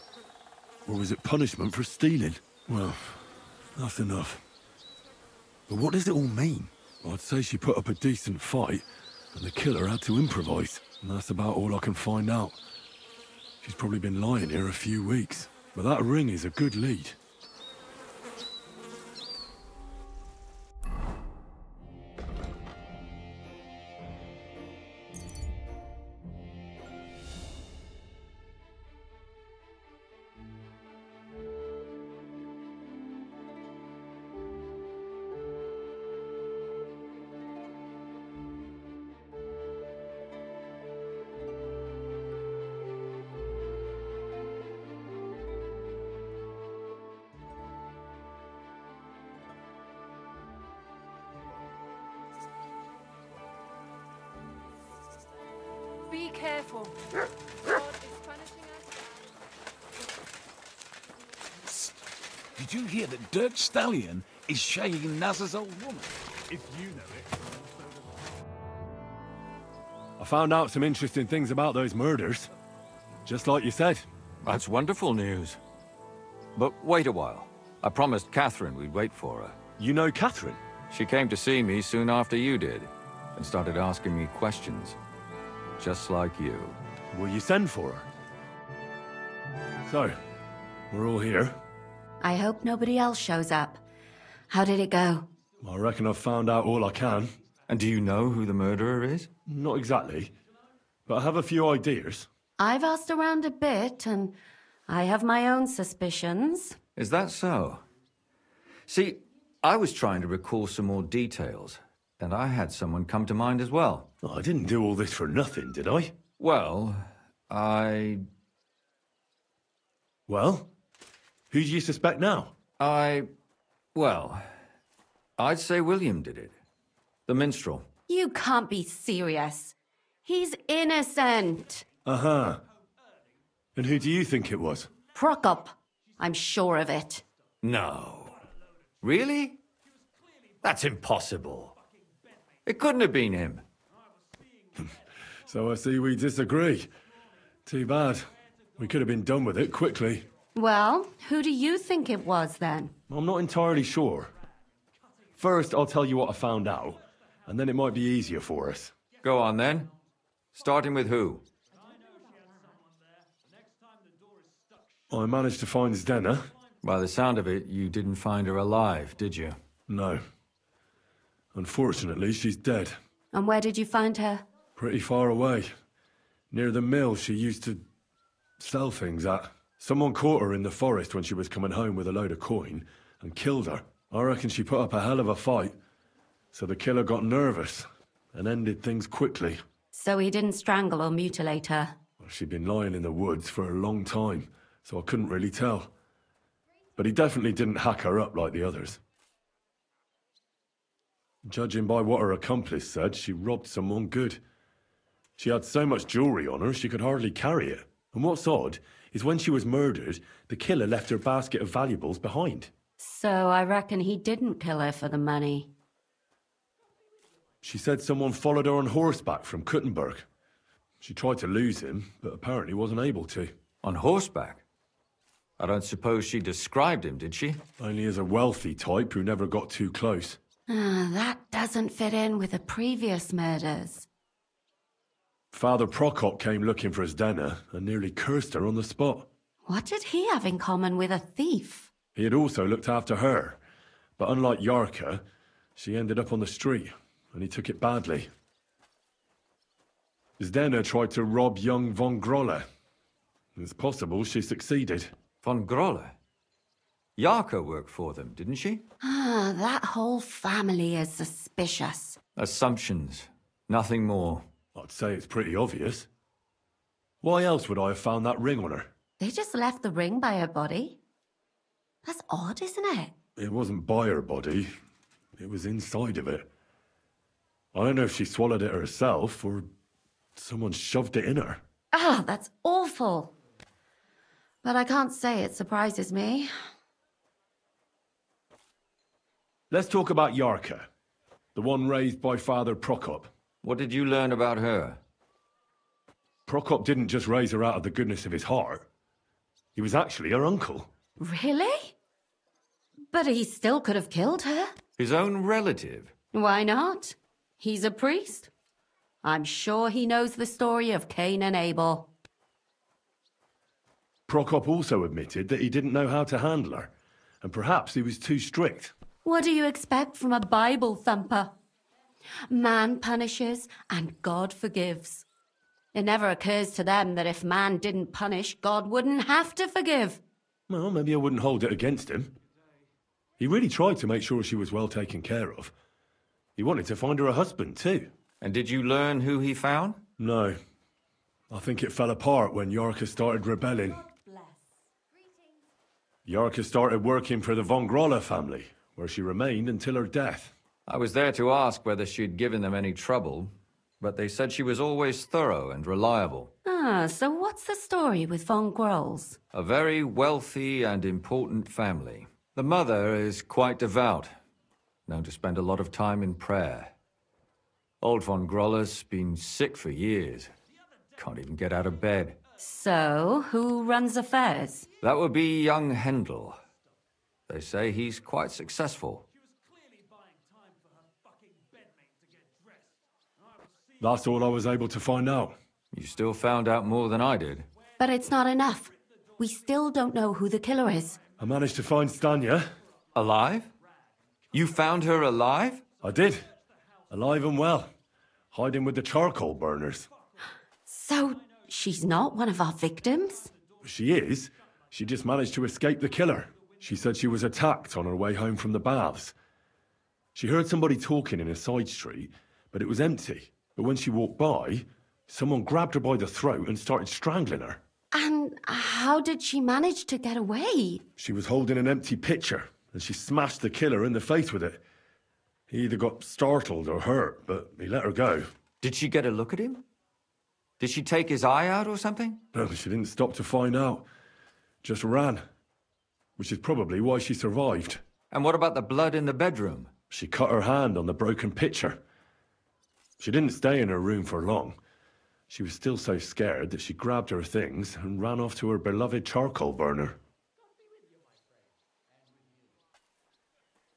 Or was it punishment for stealing? Well, that's enough. But what does it all mean? I'd say she put up a decent fight, and the killer had to improvise. And that's about all I can find out. She's probably been lying here a few weeks. But that ring is a good lead. Be careful. God is punishing us. Did you hear that Dirk Stallion is shagging Naz's old woman? If you know it. I found out some interesting things about those murders. Just like you said. That's wonderful news. But wait a while. I promised Catherine we'd wait for her. You know Catherine? She came to see me soon after you did, and started asking me questions. Just like you. Will you send for her? So, we're all here. I hope nobody else shows up. How did it go? I reckon I've found out all I can. And do you know who the murderer is? Not exactly, but I have a few ideas. I've asked around a bit, and I have my own suspicions. Is that so? See, I was trying to recall some more details, and I had someone come to mind as well. Oh, I didn't do all this for nothing, did I? Well, Well? Who do you suspect now? Well, I'd say William did it. The minstrel. You can't be serious. He's innocent. Uh-huh. And who do you think it was? Prokop. I'm sure of it. No. Really? That's impossible. It couldn't have been him. So I see we disagree. Too bad. We could have been done with it quickly. Well, who do you think it was then? I'm not entirely sure. First, I'll tell you what I found out, and then it might be easier for us. Go on then. Starting with who? I managed to find Zdena. By the sound of it, you didn't find her alive, did you? No. Unfortunately, she's dead. And where did you find her? Pretty far away. Near the mill she used to sell things at. Someone caught her in the forest when she was coming home with a load of coin and killed her. I reckon she put up a hell of a fight. So the killer got nervous and ended things quickly. So he didn't strangle or mutilate her? Well, she'd been lying in the woods for a long time, so I couldn't really tell. But he definitely didn't hack her up like the others. Judging by what her accomplice said, she robbed someone good. She had so much jewelry on her, she could hardly carry it. And what's odd is when she was murdered, the killer left her basket of valuables behind. So I reckon he didn't kill her for the money. She said someone followed her on horseback from Kuttenberg. She tried to lose him, but apparently wasn't able to. On horseback? I don't suppose she described him, did she? Only as a wealthy type who never got too close. That doesn't fit in with the previous murders. Father Prokop came looking for Zdena and nearly cursed her on the spot. What did he have in common with a thief? He had also looked after her, but unlike Yarka, she ended up on the street, and he took it badly. Zdena tried to rob young von Grolle. It's possible she succeeded. Von Grolle? Yarka worked for them, didn't she? That whole family is suspicious. Assumptions. Nothing more. I'd say it's pretty obvious. Why else would I have found that ring on her? They just left the ring by her body. That's odd, isn't it? It wasn't by her body. It was inside of it. I don't know if she swallowed it herself or someone shoved it in her. That's awful. But I can't say it surprises me. Let's talk about Yarka, the one raised by Father Prokop. What did you learn about her? Prokop didn't just raise her out of the goodness of his heart. He was actually her uncle. Really? But he still could have killed her. His own relative? Why not? He's a priest. I'm sure he knows the story of Cain and Abel. Prokop also admitted that he didn't know how to handle her, and perhaps he was too strict. What do you expect from a Bible thumper? Man punishes and God forgives. It never occurs to them that if man didn't punish, God wouldn't have to forgive. Well, maybe I wouldn't hold it against him. He really tried to make sure she was well taken care of. He wanted to find her a husband, too. And did you learn who he found? No. I think it fell apart when Yarka started rebelling. Yarka started working for the von Grolle family, where she remained until her death. I was there to ask whether she'd given them any trouble, but they said she was always thorough and reliable. Ah, so what's the story with von Grolls? A very wealthy and important family. The mother is quite devout, known to spend a lot of time in prayer. Old von Groller's been sick for years. Can't even get out of bed. So, who runs affairs? That would be young Hendel. They say he's quite successful. That's all I was able to find out. You still found out more than I did. But it's not enough. We still don't know who the killer is. I managed to find Stanya. Alive? You found her alive? I did. Alive and well. Hiding with the charcoal burners. So, she's not one of our victims? She is. She just managed to escape the killer. She said she was attacked on her way home from the baths. She heard somebody talking in a side street, but it was empty. But when she walked by, someone grabbed her by the throat and started strangling her. And how did she manage to get away? She was holding an empty pitcher, and she smashed the killer in the face with it. He either got startled or hurt, but he let her go. Did she get a look at him? Did she take his eye out or something? No, she didn't stop to find out. Just ran. Which is probably why she survived. And what about the blood in the bedroom? She cut her hand on the broken pitcher. She didn't stay in her room for long. She was still so scared that she grabbed her things and ran off to her beloved charcoal burner.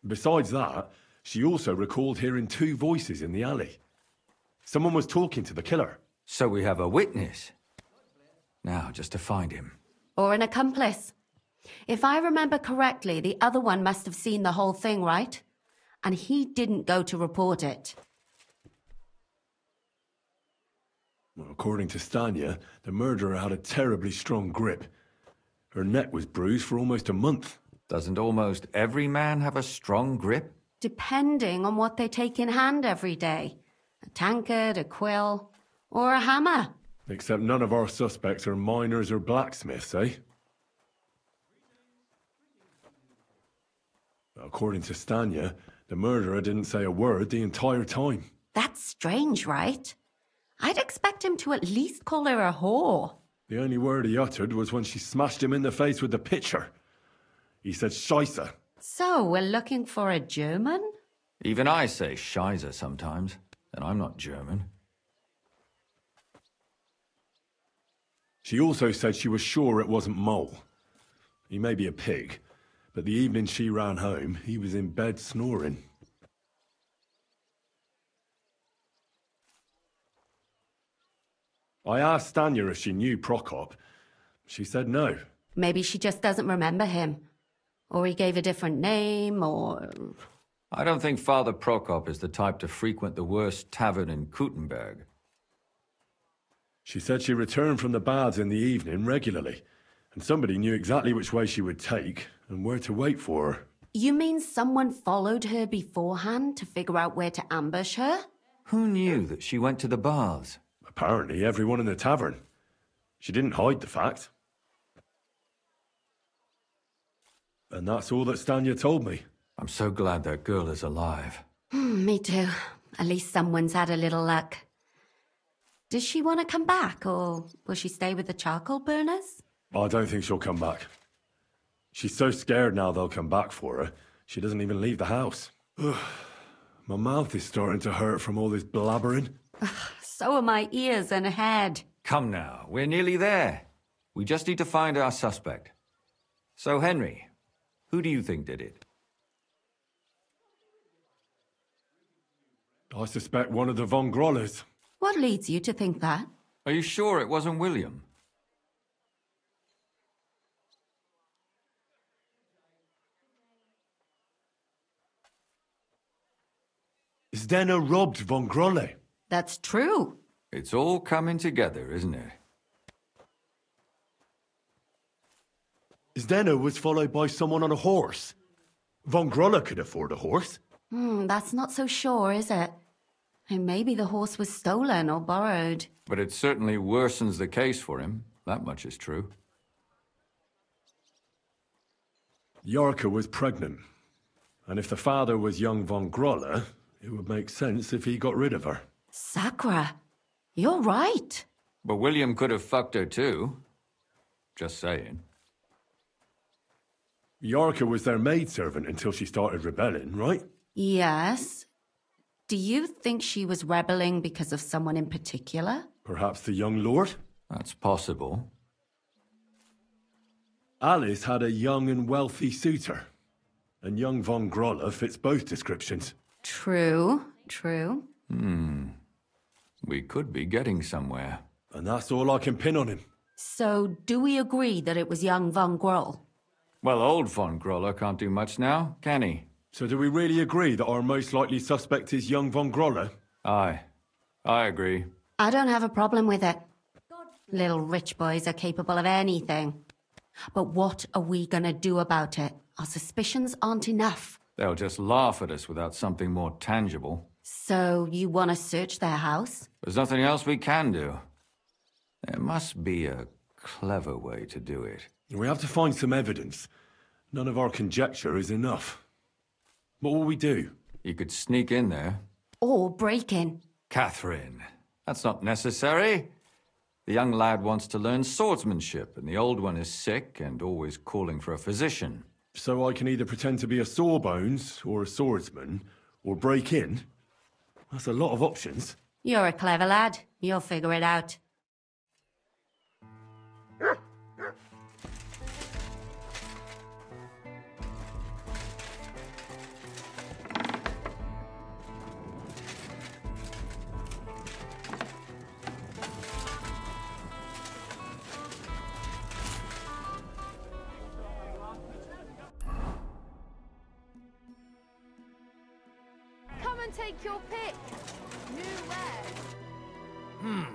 Besides that, she also recalled hearing 2 voices in the alley. Someone was talking to the killer. So we have a witness. Now, just to find him. Or an accomplice. If I remember correctly, the other one must have seen the whole thing, right? And he didn't go to report it. Well, according to Stanya, the murderer had a terribly strong grip. Her neck was bruised for almost a month. Doesn't almost every man have a strong grip? Depending on what they take in hand every day. A tankard, a quill, or a hammer. Except none of our suspects are miners or blacksmiths, eh? According to Stanya, the murderer didn't say a word the entire time. That's strange, right? I'd expect him to at least call her a whore. The only word he uttered was when she smashed him in the face with the pitcher. He said Scheisse. So, we're looking for a German? Even I say Scheisse sometimes, and I'm not German. She also said she was sure it wasn't Mole. He may be a pig, but the evening she ran home, he was in bed snoring. I asked Stanya if she knew Prokop. She said no. Maybe she just doesn't remember him. Or he gave a different name, or... I don't think Father Prokop is the type to frequent the worst tavern in Kuttenberg. She said she returned from the baths in the evening regularly, and somebody knew exactly which way she would take and where to wait for her. You mean someone followed her beforehand to figure out where to ambush her? Who knew that she went to the baths? Apparently everyone in the tavern. She didn't hide the fact. And that's all that Stanya told me. I'm so glad that girl is alive. Me too. At least someone's had a little luck. Does she want to come back, or will she stay with the charcoal burners? I don't think she'll come back. She's so scared now they'll come back for her, she doesn't even leave the house. My mouth is starting to hurt from all this blabbering. So are my ears and head. Come now, we're nearly there. We just need to find our suspect. So, Henry, who do you think did it? I suspect one of the Von Grollers. What leads you to think that? Are you sure it wasn't William? Zdeno robbed Von Grolle. That's true. It's all coming together, isn't it? Zdeno was followed by someone on a horse. Von Grolle could afford a horse. That's not so sure, is it? And maybe the horse was stolen or borrowed. But it certainly worsens the case for him. That much is true. Yarka was pregnant. And if the father was young Von Grolle, it would make sense if he got rid of her. Sakura, you're right. But William could have fucked her too. Just saying. Yarka was their maidservant until she started rebelling, right? Yes. Do you think she was rebelling because of someone in particular? Perhaps the young lord? That's possible. Alice had a young and wealthy suitor. And young von Groller fits both descriptions. True. We could be getting somewhere. And that's all I can pin on him. So, do we agree that it was young von Groll? Well, old von Groller can't do much now, can he? So do we really agree that our most likely suspect is young von Groller? Aye. I agree. I don't have a problem with it. Little rich boys are capable of anything. But what are we gonna do about it? Our suspicions aren't enough. They'll just laugh at us without something more tangible. So, you want to search their house? There's nothing else we can do. There must be a clever way to do it. We have to find some evidence. None of our conjecture is enough. What will we do? You could sneak in there. Or break in. Catherine, that's not necessary. The young lad wants to learn swordsmanship, and the old one is sick and always calling for a physician. So I can either pretend to be a sawbones or a swordsman, or break in? That's a lot of options. You're a clever lad. You'll figure it out. Take your pick. New wares.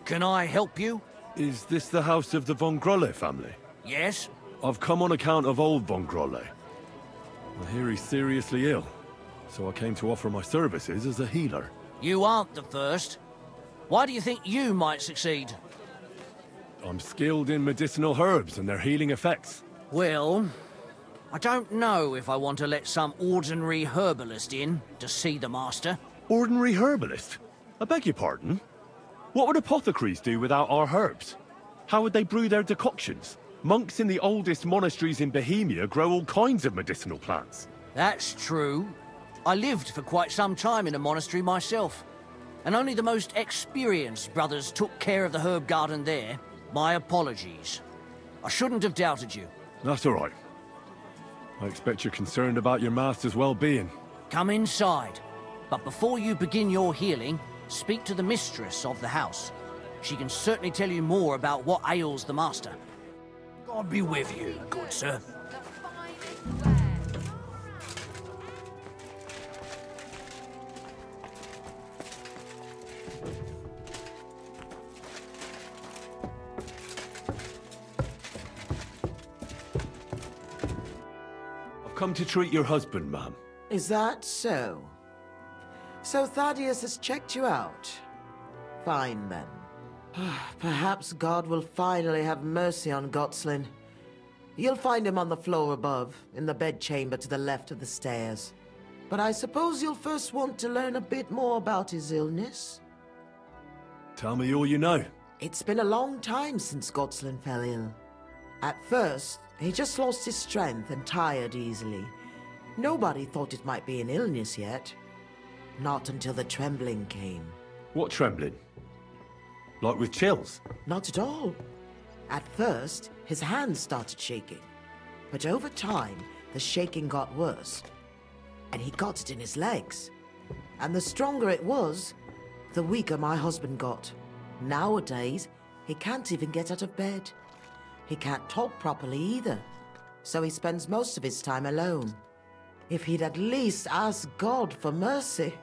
Can I help you? Is this the house of the von Grolle family? Yes. I've come on account of old von Grolle. I hear he's seriously ill, so I came to offer my services as a healer. You aren't the first. Why do you think you might succeed? I'm skilled in medicinal herbs and their healing effects. Well, I don't know if I want to let some ordinary herbalist in to see the master. Ordinary herbalist? I beg your pardon? What would apothecaries do without our herbs? How would they brew their decoctions? Monks in the oldest monasteries in Bohemia grow all kinds of medicinal plants. That's true. I lived for quite some time in a monastery myself, and only the most experienced brothers took care of the herb garden there. My apologies. I shouldn't have doubted you. That's all right. I expect you're concerned about your master's well-being. Come inside. But before you begin your healing, speak to the mistress of the house. She can certainly tell you more about what ails the master. God be with you, good sir. Come to treat your husband, ma'am. Is that so? So Thaddeus has checked you out? Fine, then. Perhaps God will finally have mercy on Gotslin. You'll find him on the floor above, in the bedchamber to the left of the stairs. But I suppose you'll first want to learn a bit more about his illness? Tell me all you know. It's been a long time since Gotslin fell ill. At first, he just lost his strength and tired easily. Nobody thought it might be an illness yet. Not until the trembling came. What trembling? Like with chills? Not at all. At first, his hands started shaking. But over time, the shaking got worse. And he got it in his legs. And the stronger it was, the weaker my husband got. Nowadays, he can't even get out of bed. He can't talk properly either, so he spends most of his time alone. If he'd at least ask God for mercy.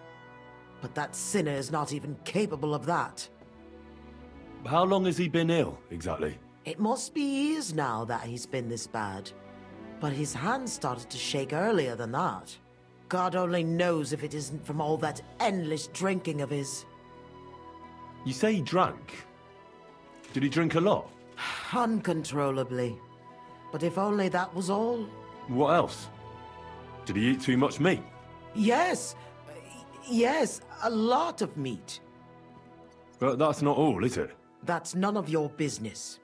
But that sinner is not even capable of that. How long has he been ill, exactly? It must be years now that he's been this bad. But his hands started to shake earlier than that. God only knows if it isn't from all that endless drinking of his. You say he drank? Did he drink a lot? Uncontrollably. But if only that was all. What else? Did he eat too much meat? Yes! Yes, a lot of meat. But that's not all, is it? That's none of your business.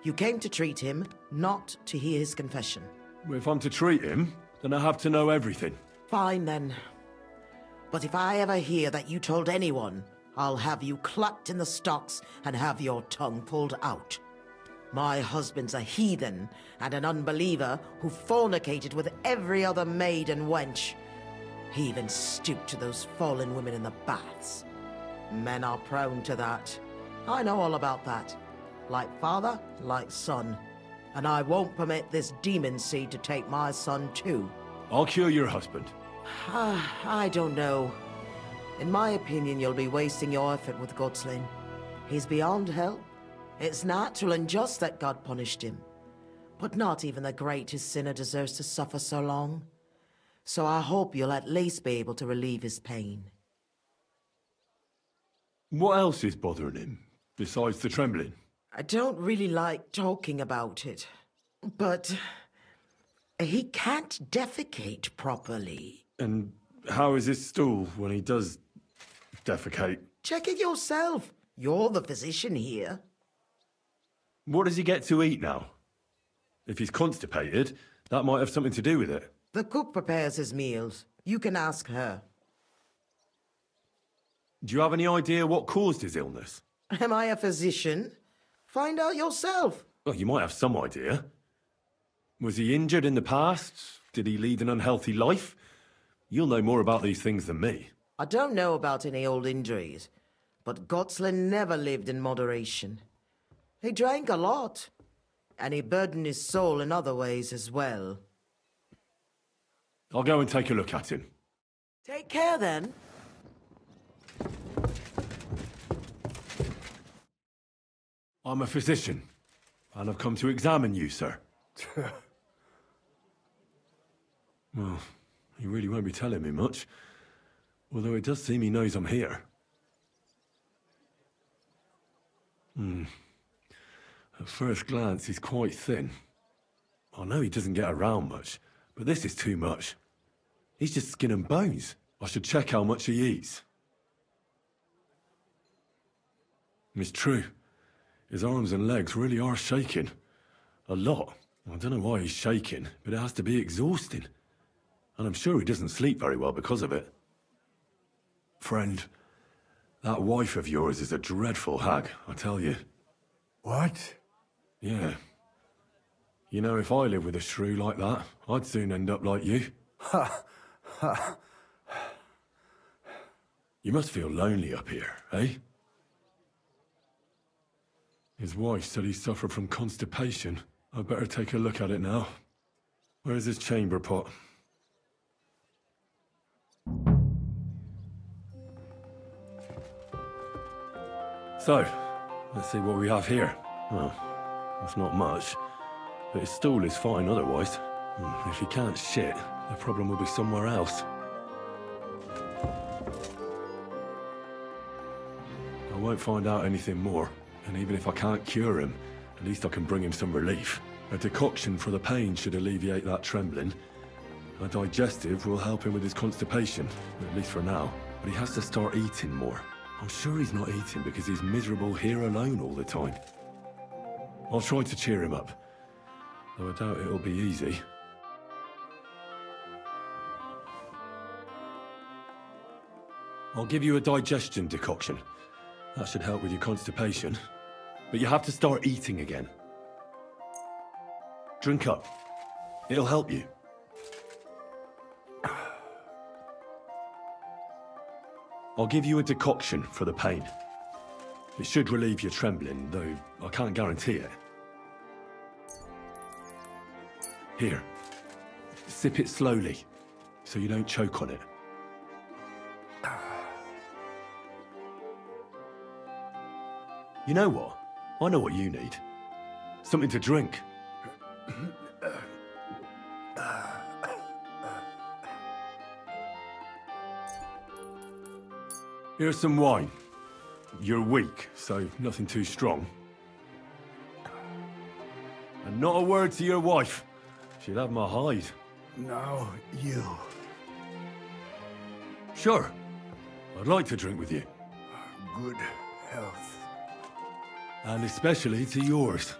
You came to treat him, not to hear his confession. If I'm to treat him, then I have to know everything. Fine, then. But if I ever hear that you told anyone, I'll have you clucked in the stocks and have your tongue pulled out. My husband's a heathen and an unbeliever who fornicated with every other maid and wench. He even stooped to those fallen women in the baths. Men are prone to that. I know all about that. Like father, like son. And I won't permit this demon seed to take my son too. I'll cure your husband. I don't know. In my opinion, you'll be wasting your effort with Gotslin. He's beyond help. It's natural and just that God punished him. But not even the greatest sinner deserves to suffer so long. So I hope you'll at least be able to relieve his pain. What else is bothering him, besides the trembling? I don't really like talking about it, but he can't defecate properly. And how is his stool when he does defecate? Check it yourself. You're the physician here. What does he get to eat now? If he's constipated, that might have something to do with it. The cook prepares his meals. You can ask her. Do you have any idea what caused his illness? Am I a physician? Find out yourself. Well, you might have some idea. Was he injured in the past? Did he lead an unhealthy life? You'll know more about these things than me. I don't know about any old injuries, but Gotslin never lived in moderation. He drank a lot, and he burdened his soul in other ways as well. I'll go and take a look at him. Take care, then. I'm a physician, and I've come to examine you, sir. Well, you really won't be telling me much, although it does seem he knows I'm here. At first glance, he's quite thin. I know he doesn't get around much, but this is too much. He's just skin and bones. I should check how much he eats. It's true. His arms and legs really are shaking. A lot. I don't know why he's shaking, but it has to be exhausting. And I'm sure he doesn't sleep very well because of it. Friend, that wife of yours is a dreadful hag, I tell you. What? Yeah. You know, if I lived with a shrew like that, I'd soon end up like you. Ha! Ha! You must feel lonely up here, eh? His wife said he suffered from constipation. I'd better take a look at it now. Where's his chamber pot? So, let's see what we have here. Well, that's not much, but his stool is fine otherwise. If he can't shit, the problem will be somewhere else. I won't find out anything more, and even if I can't cure him, at least I can bring him some relief. A decoction for the pain should alleviate that trembling. A digestive will help him with his constipation, at least for now. But he has to start eating more. I'm sure he's not eating because he's miserable here alone all the time. I'll try to cheer him up, though I doubt it'll be easy. I'll give you a digestion decoction. That should help with your constipation. But you have to start eating again. Drink up. It'll help you. I'll give you a decoction for the pain. It should relieve your trembling, though I can't guarantee it. Here. Sip it slowly, so you don't choke on it. You know what? I know what you need. Something to drink. Here's some wine. You're weak, so nothing too strong. And not a word to your wife. She'll have my hide. No, you. Sure. I'd like to drink with you. Good health. And especially to yours.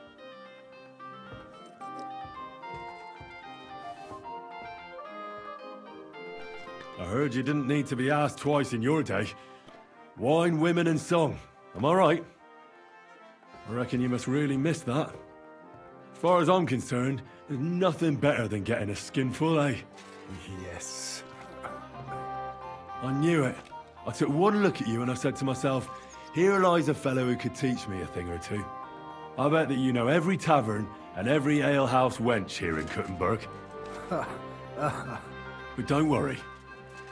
I heard you didn't need to be asked twice in your day. Wine, women, and song. Am I right? I reckon you must really miss that. As far as I'm concerned, there's nothing better than getting a skinful, eh? Yes. I knew it. I took one look at you and I said to myself, here lies a fellow who could teach me a thing or two. I bet that you know every tavern and every alehouse wench here in Kuttenberg. But don't worry.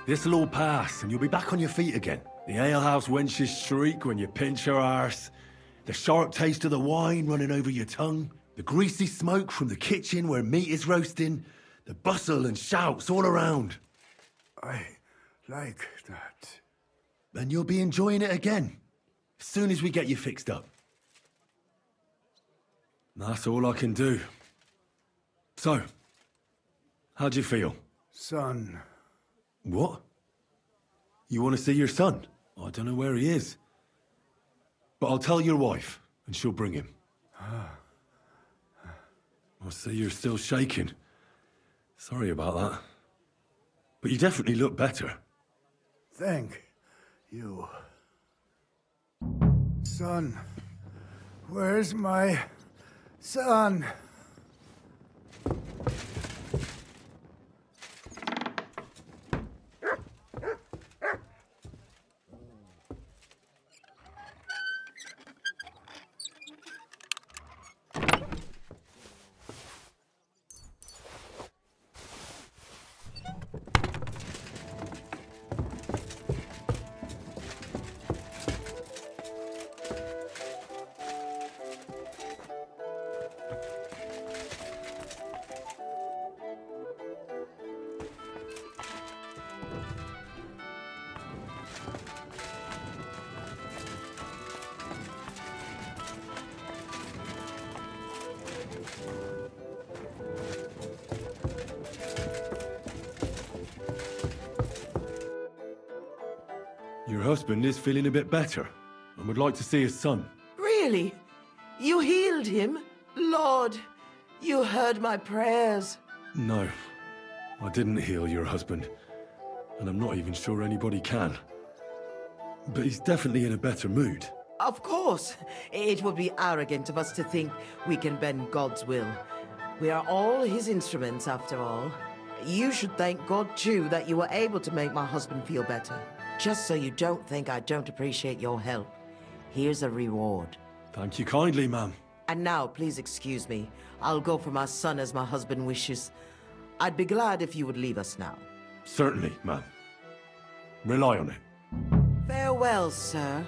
This'll all pass and you'll be back on your feet again. The alehouse wenches shriek when you pinch her arse. The sharp taste of the wine running over your tongue. The greasy smoke from the kitchen where meat is roasting. The bustle and shouts all around. I like that. And you'll be enjoying it again. As soon as we get you fixed up. That's all I can do. So, how'd you feel? Son. What? You want to see your son? I don't know where he is. But I'll tell your wife, and she'll bring him. I see you're still shaking. Sorry about that. But you definitely look better. Thank you. Son. Where's my son? Your husband is feeling a bit better and would like to see his son. Really? You healed him? Lord, you heard my prayers. No, I didn't heal your husband, and I'm not even sure anybody can. But he's definitely in a better mood. Of course. It would be arrogant of us to think we can bend God's will. We are all his instruments, after all. You should thank God, too, that you were able to make my husband feel better. Just so you don't think I don't appreciate your help, here's a reward. Thank you kindly, ma'am. And now, please excuse me. I'll go for my son as my husband wishes. I'd be glad if you would leave us now. Certainly, ma'am. Rely on it. Farewell, sir.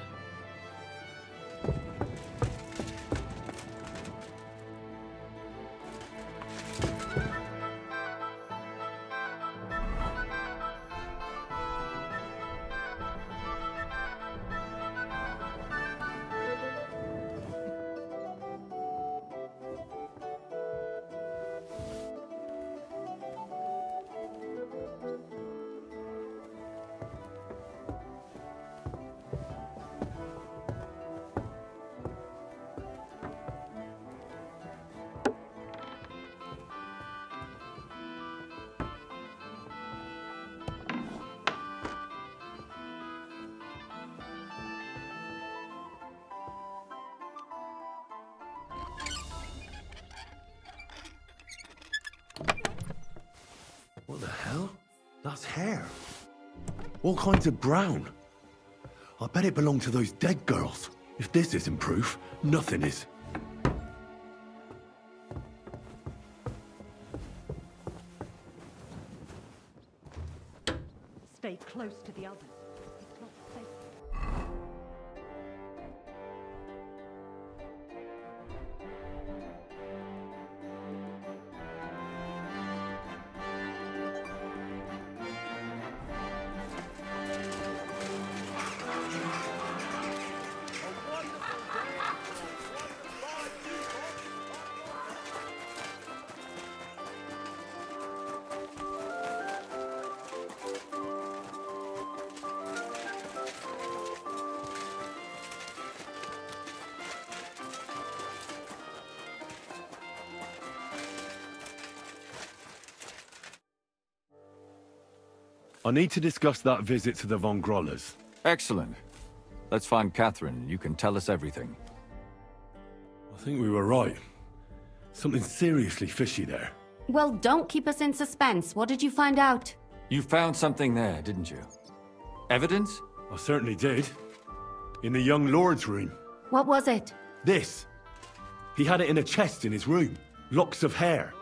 What the hell? That's hair. All kinds of brown. I bet it belonged to those dead girls. If this isn't proof, nothing is. Stay close to the others. It's not safe. I need to discuss that visit to the Von Grollers. Excellent. Let's find Catherine. You can tell us everything. I think we were right. Something seriously fishy there. Well, don't keep us in suspense. What did you find out? You found something there, didn't you? Evidence? I certainly did. In the young lord's room. What was it? This. He had it in a chest in his room. Locks of hair.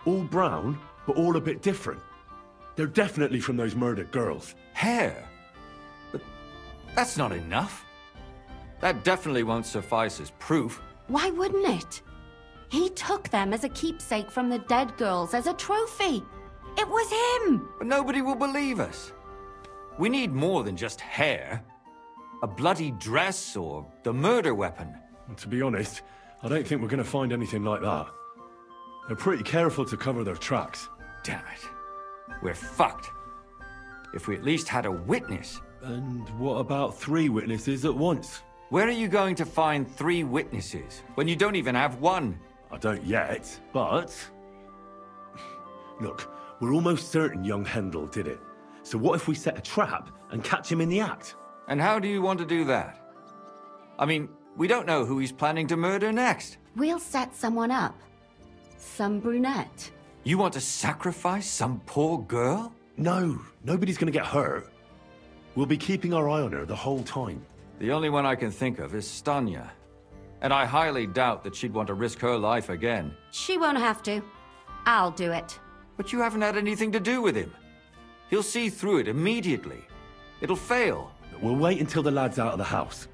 All brown, but all a bit different. They're definitely from those murdered girls. Hair? But that's not enough. That definitely won't suffice as proof. Why wouldn't it? He took them as a keepsake from the dead girls, as a trophy. It was him! But nobody will believe us. We need more than just hair. A bloody dress or the murder weapon. And to be honest, I don't think we're going to find anything like that. They're pretty careful to cover their tracks. Damn it. We're fucked. If we at least had a witness. And what about 3 witnesses at once? Where are you going to find 3 witnesses when you don't even have one? I don't yet, but... Look, we're almost certain young Hendel did it. So what if we set a trap and catch him in the act? And how do you want to do that? I mean, we don't know who he's planning to murder next. We'll set someone up. Some brunette. You want to sacrifice some poor girl? No, nobody's gonna get hurt. We'll be keeping our eye on her the whole time. The only one I can think of is Stanya. And I highly doubt that she'd want to risk her life again. She won't have to. I'll do it. But you haven't had anything to do with him. He'll see through it immediately. It'll fail. We'll wait until the lad's out of the house.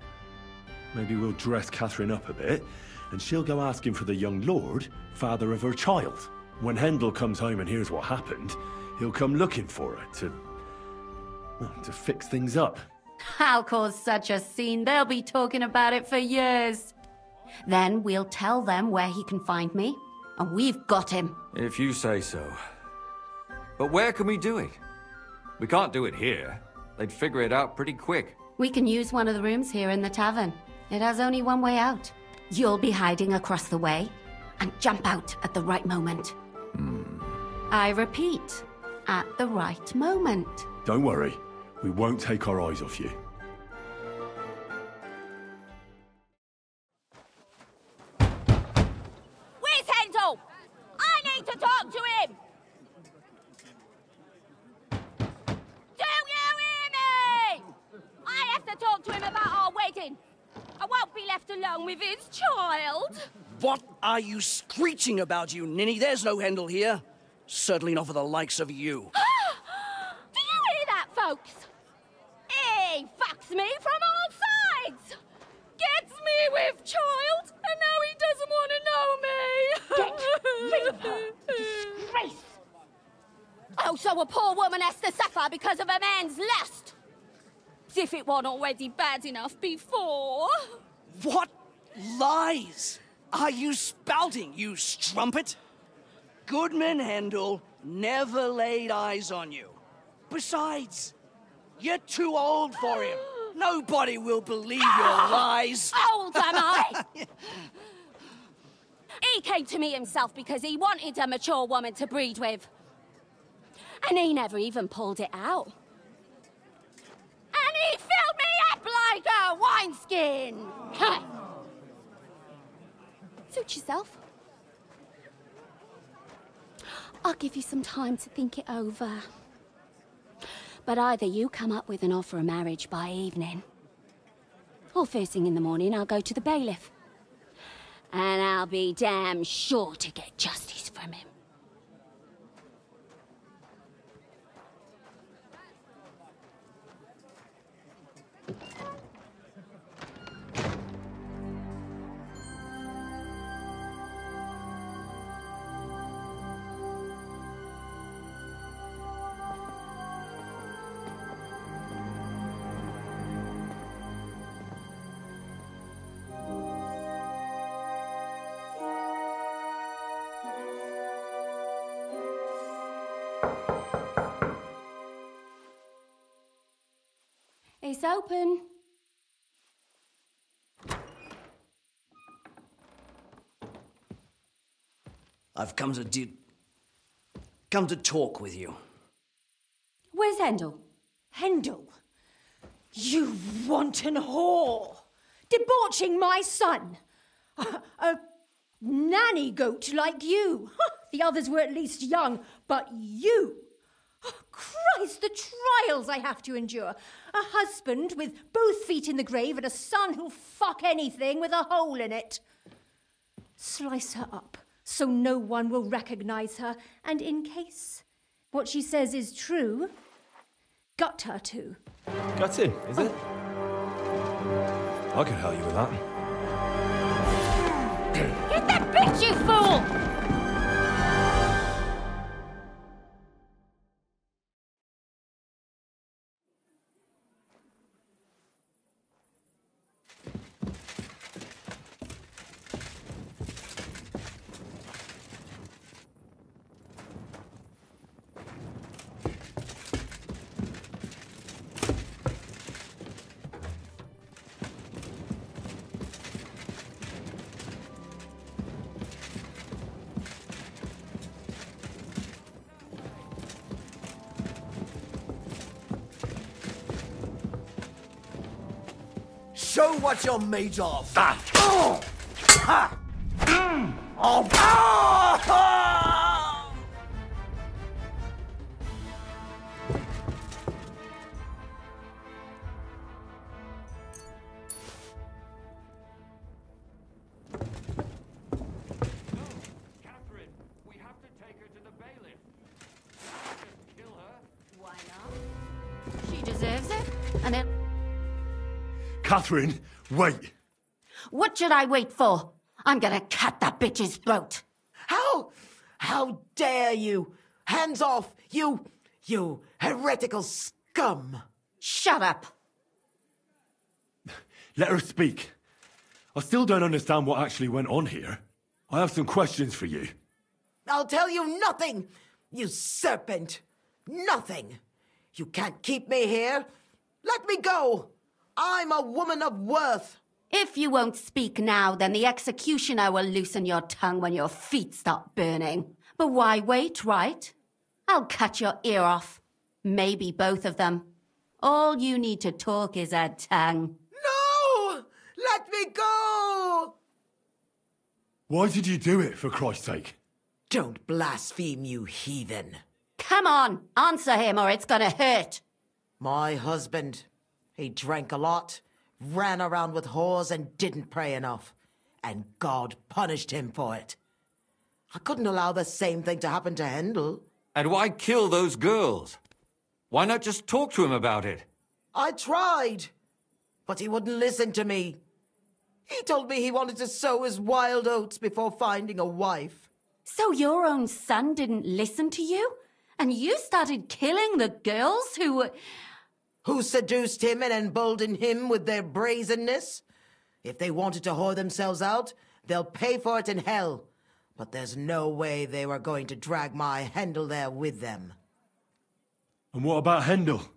Maybe we'll dress Catherine up a bit, and she'll go asking for the young lord, father of her child. When Hendel comes home and hears what happened, he'll come looking for her to fix things up. I'll cause such a scene, they'll be talking about it for years. Then we'll tell them where he can find me, and we've got him. If you say so. But where can we do it? We can't do it here. They'd figure it out pretty quick. We can use one of the rooms here in the tavern. It has only one way out. You'll be hiding across the way, and jump out at the right moment. I repeat, at the right moment. Don't worry, we won't take our eyes off you. Where's Hendel? I need to talk to him! Do you hear me? I have to talk to him about our wedding. I won't be left alone with his child. What are you screeching about, you ninny? There's no Hendel here. Certainly not for the likes of you. Do you hear that, folks? He fucks me from all sides. Gets me with child, and now he doesn't want to know me. Get rid of her. Disgrace. Oh, so a poor woman has to suffer because of a man's lust. As if it wasn't already bad enough before. What lies are you spouting, you strumpet? Goodman Hendel never laid eyes on you. Besides, you're too old for him. Nobody will believe your lies. Old am I? He came to me himself because he wanted a mature woman to breed with. And he never even pulled it out. And he filled me up like a wineskin. Suit yourself. I'll give you some time to think it over. But either you come up with an offer of marriage by evening, or first thing in the morning I'll go to the bailiff. And I'll be damn sure to get justice from him. It's open. I've come to talk with you. Where's Where's Hendel? Hendel? You wanton whore! Debauching my son! A nanny goat like you. The others were at least young, but you... Oh, Christ, the trials I have to endure. A husband with both feet in the grave and a son who'll fuck anything with a hole in it. Slice her up so no one will recognize her, and in case what she says is true, gut her too. Gutting, is it? I can help you with that. Hit that bitch, you fool! Show what you're made of. Oh! Ha! Oh! Ah! Catherine, we have to take her to the bailiff. Just kill her. Why not? She deserves it, and it... Catherine, wait! What should I wait for? I'm gonna cut that bitch's throat. How dare you? Hands off, you heretical scum! Shut up! Let her speak. I still don't understand what actually went on here. I have some questions for you. I'll tell you nothing, you serpent! Nothing! You can't keep me here! Let me go! I'm a woman of worth! If you won't speak now, then the executioner will loosen your tongue when your feet start burning. But why wait, right? I'll cut your ear off. Maybe both of them. All you need to talk is a tongue. No! Let me go! Why did you do it, for Christ's sake? Don't blaspheme, you heathen. Come on, answer him or it's gonna hurt. My husband, he drank a lot, ran around with whores and didn't pray enough. And God punished him for it. I couldn't allow the same thing to happen to Hendel. And why kill those girls? Why not just talk to him about it? I tried, but he wouldn't listen to me. He told me he wanted to sow his wild oats before finding a wife. So your own son didn't listen to you? And you started killing the girls who seduced him and emboldened him with their brazenness? If they wanted to whore themselves out, they'll pay for it in hell. But there's no way they were going to drag my Hendel there with them. And what about Hendel?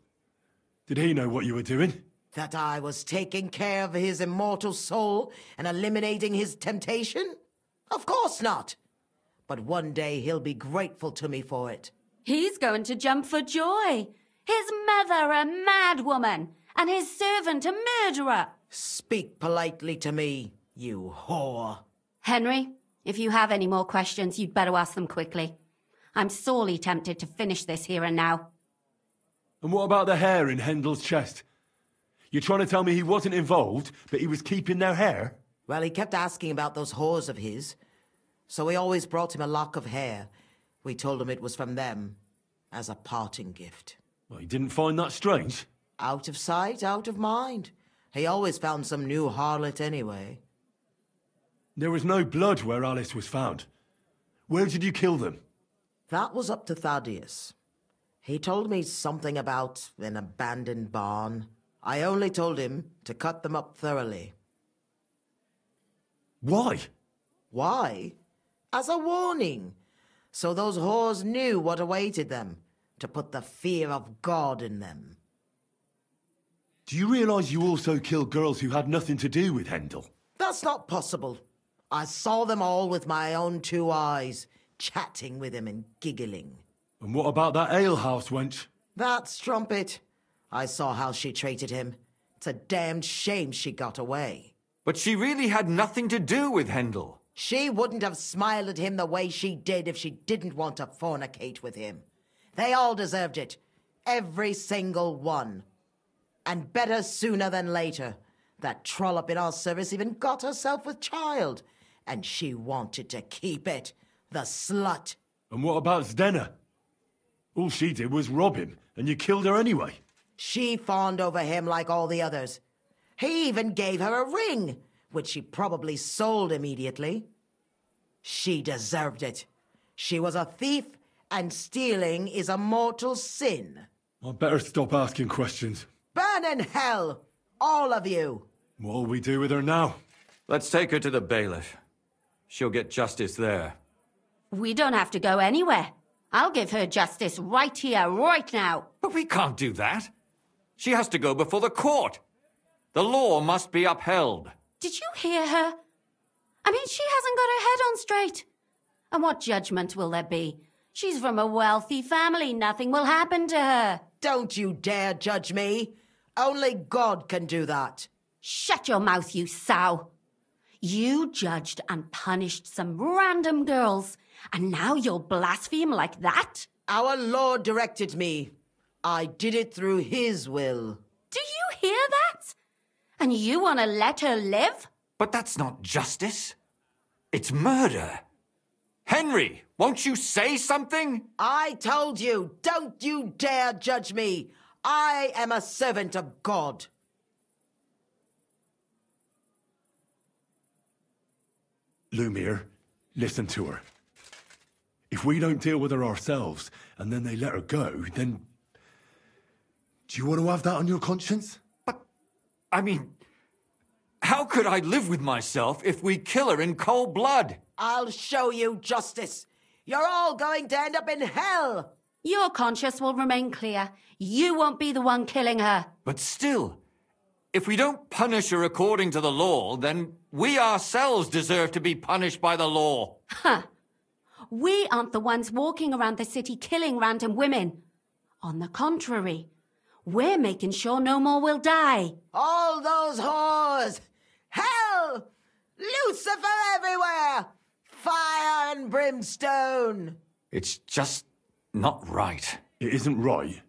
Did he know what you were doing? That I was taking care of his immortal soul and eliminating his temptation? Of course not. But one day he'll be grateful to me for it. He's going to jump for joy. His mother a mad woman, and his servant a murderer. Speak politely to me, you whore. Henry, if you have any more questions, you'd better ask them quickly. I'm sorely tempted to finish this here and now. And what about the hair in Hendel's chest? You're trying to tell me he wasn't involved, but he was keeping their hair? Well, he kept asking about those whores of his. So we always brought him a lock of hair. We told him it was from them, as a parting gift. Well, he didn't find that strange? Out of sight, out of mind. He always found some new harlot anyway. There was no blood where Alice was found. Where did you kill them? That was up to Thaddeus. He told me something about an abandoned barn. I only told him to cut them up thoroughly. Why? Why? As a warning. So those whores knew what awaited them. To put the fear of God in them. Do you realize you also killed girls who had nothing to do with Hendel? That's not possible. I saw them all with my own 2 eyes, chatting with him and giggling. And what about that alehouse wench? That strumpet. I saw how she treated him. It's a damned shame she got away. But she really had nothing to do with Hendel. She wouldn't have smiled at him the way she did if she didn't want to fornicate with him. They all deserved it. Every single one. And better sooner than later. That trollop in our service even got herself with child. And she wanted to keep it. The slut. And what about Zdenna? All she did was rob him, and you killed her anyway. She fawned over him like all the others. He even gave her a ring, which she probably sold immediately. She deserved it. She was a thief, and stealing is a mortal sin. I'd better stop asking questions. Burn in hell, all of you. What'll we do with her now? Let's take her to the bailiff. She'll get justice there. We don't have to go anywhere. I'll give her justice right here, right now. But we can't do that. She has to go before the court. The law must be upheld. Did you hear her? I mean, she hasn't got her head on straight. And what judgment will there be? She's from a wealthy family. Nothing will happen to her. Don't you dare judge me. Only God can do that. Shut your mouth, you sow. You judged and punished some random girls, and now you'll blaspheme like that? Our Lord directed me. I did it through His will. Do you hear that? And you want to let her live? But that's not justice. It's murder. Henry, won't you say something? I told you, don't you dare judge me. I am a servant of God. Lumiere, listen to her. If we don't deal with her ourselves, and then they let her go, then... Do you want to have that on your conscience? But, I mean... How could I live with myself if we kill her in cold blood? I'll show you justice. You're all going to end up in hell. Your conscience will remain clear. You won't be the one killing her. But still, if we don't punish her according to the law, then we ourselves deserve to be punished by the law. Huh. We aren't the ones walking around the city killing random women. On the contrary, we're making sure no more will die. All those whores! Hell! Lucifer everywhere! Fire and brimstone! It's just not right. It isn't right,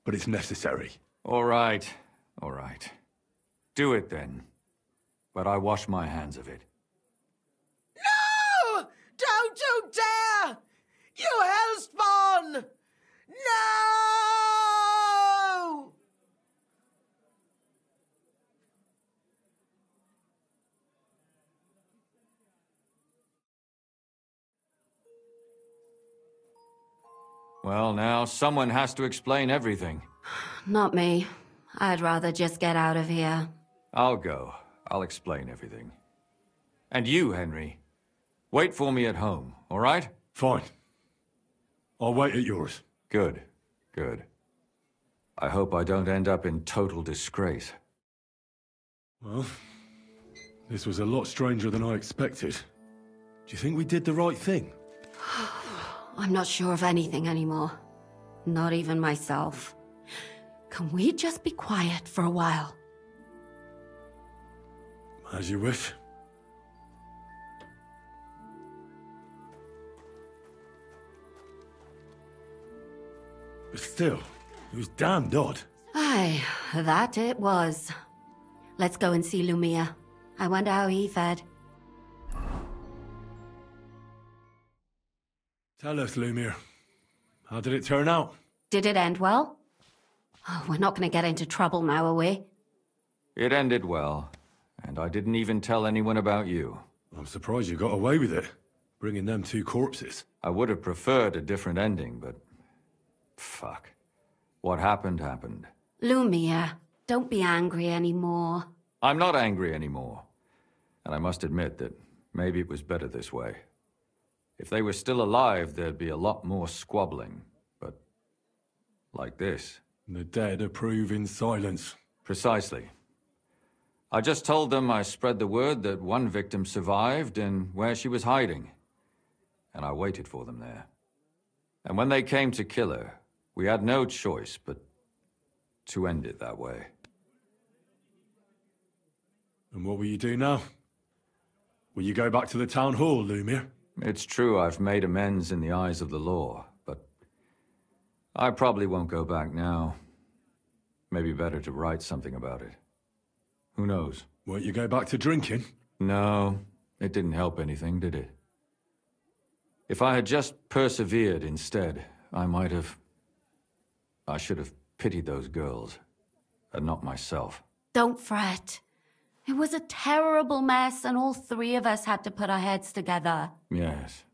but it's necessary. All right, all right. Do it then. But I wash my hands of it. No! Don't you dare! You hellspawn! No! Well, now, someone has to explain everything. Not me. I'd rather just get out of here. I'll go. I'll explain everything. And you, Henry, wait for me at home, all right? Fine. I'll wait at yours. Good, good. I hope I don't end up in total disgrace. Well, this was a lot stranger than I expected. Do you think we did the right thing? I'm not sure of anything anymore. Not even myself. Can we just be quiet for a while? As you wish. But still, it was damned odd. Aye, that it was. Let's go and see Lumiere. I wonder how he fared. Tell us, Lumiere. How did it turn out? Did it end well? Oh, we're not going to get into trouble now, are we? It ended well, and I didn't even tell anyone about you. I'm surprised you got away with it, bringing them two corpses. I would have preferred a different ending, but... fuck. What happened, happened. Lumiere, don't be angry anymore. I'm not angry anymore. And I must admit that maybe it was better this way. If they were still alive, there'd be a lot more squabbling, but... like this. The dead approve in silence. Precisely. I just told them I spread the word that one victim survived and where she was hiding. And I waited for them there. And when they came to kill her, We had no choice but to end it that way. And what will you do now? Will you go back to the town hall, Lumiere? It's true I've made amends in the eyes of the law, but I probably won't go back now. Maybe better to write something about it. Who knows? Won't you go back to drinking? No, it didn't help anything, did it? If I had just persevered instead, I should have pitied those girls, and not myself. Don't fret. It was a terrible mess, and all three of us had to put our heads together. Yes.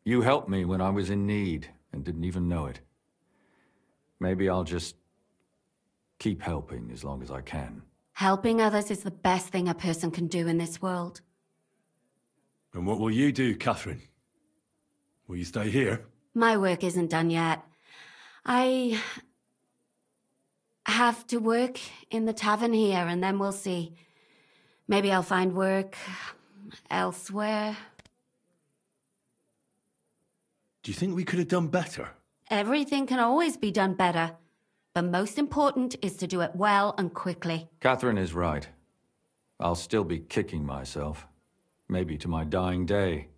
You helped me when I was in need, and didn't even know it. Maybe I'll just keep helping as long as I can. Helping others is the best thing a person can do in this world. And what will you do, Catherine? Will you stay here? My work isn't done yet. I have to work in the tavern here, and then we'll see. Maybe I'll find work elsewhere. Do you think we could have done better? Everything can always be done better. But most important is to do it well and quickly. Catherine is right. I'll still be kicking myself. Maybe to my dying day.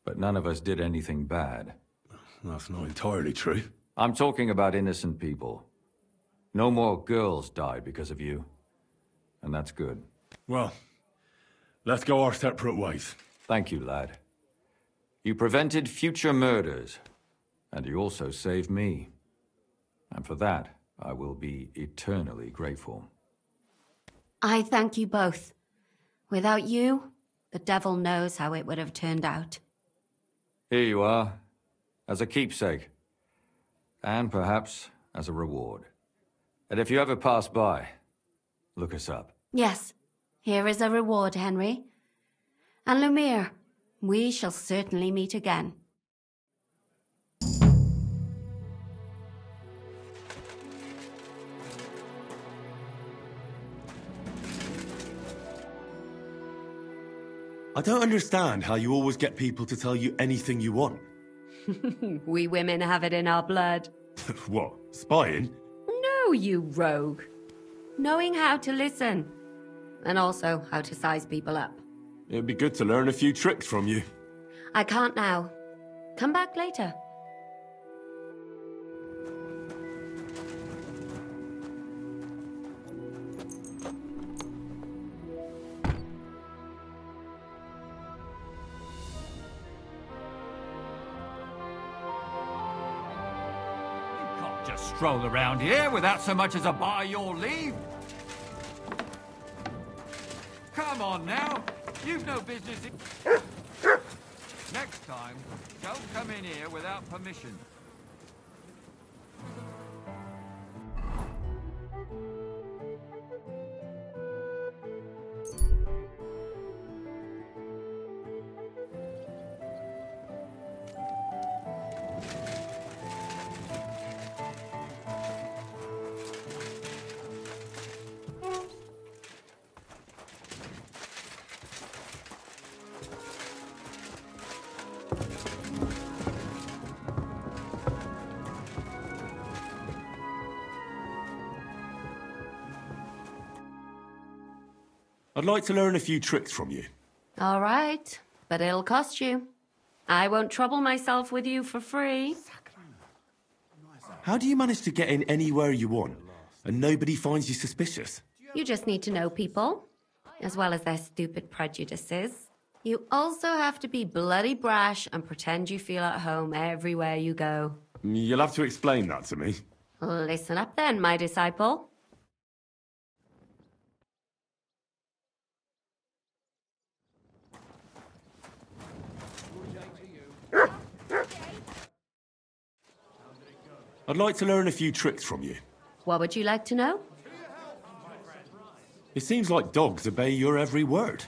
But none of us did anything bad. That's not entirely true. I'm talking about innocent people. No more girls died because of you. And that's good. Well, let's go our separate ways. Thank you, lad. You prevented future murders. And you also saved me. And for that, I will be eternally grateful. I thank you both. Without you, the devil knows how it would have turned out. Here you are, as a keepsake. And perhaps as a reward. And if you ever pass by, look us up. Yes, here is a reward, Henry. And Lumiere, we shall certainly meet again. I don't understand how you always get people to tell you anything you want. We women have it in our blood. What, spying? No, you rogue. Knowing how to listen. And also how to size people up. It'd be good to learn a few tricks from you. I can't now. Come back later. Just stroll around here without so much as a by your leave. Come on now, you've no business in... Next time, don't come in here without permission. I'd like to learn a few tricks from you. All right, but it'll cost you. I won't trouble myself with you for free. How do you manage to get in anywhere you want, and nobody finds you suspicious? You just need to know people, as well as their stupid prejudices. You also have to be bloody brash and pretend you feel at home everywhere you go. You'll have to explain that to me. Listen up then, my disciple. I'd like to learn a few tricks from you. What would you like to know? It seems like dogs obey your every word.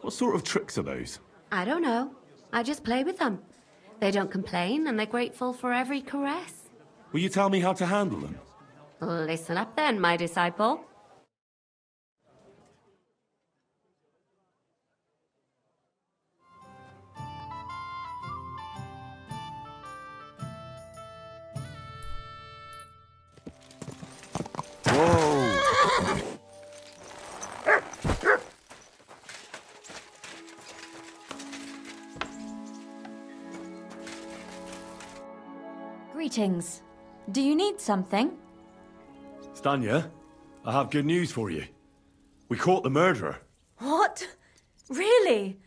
What sort of tricks are those? I don't know. I just play with them. They don't complain, and they're grateful for every caress. Will you tell me how to handle them? Listen up then, my disciple. Greetings. Do you need something? Stanya, I have good news for you. We caught the murderer. What? Really?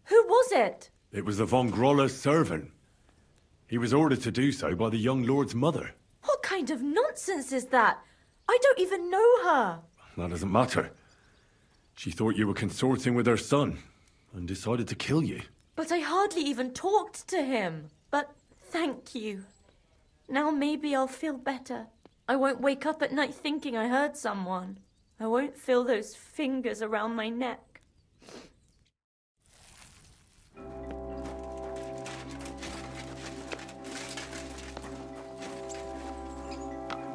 Who was it? It was the von Groller's servant. He was ordered to do so by the young lord's mother. What kind of nonsense is that? I don't even know her. That doesn't matter. She thought you were consorting with her son and decided to kill you. But I hardly even talked to him. But thank you. Now maybe I'll feel better. I won't wake up at night thinking I hurt someone. I won't feel those fingers around my neck.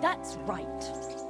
That's right.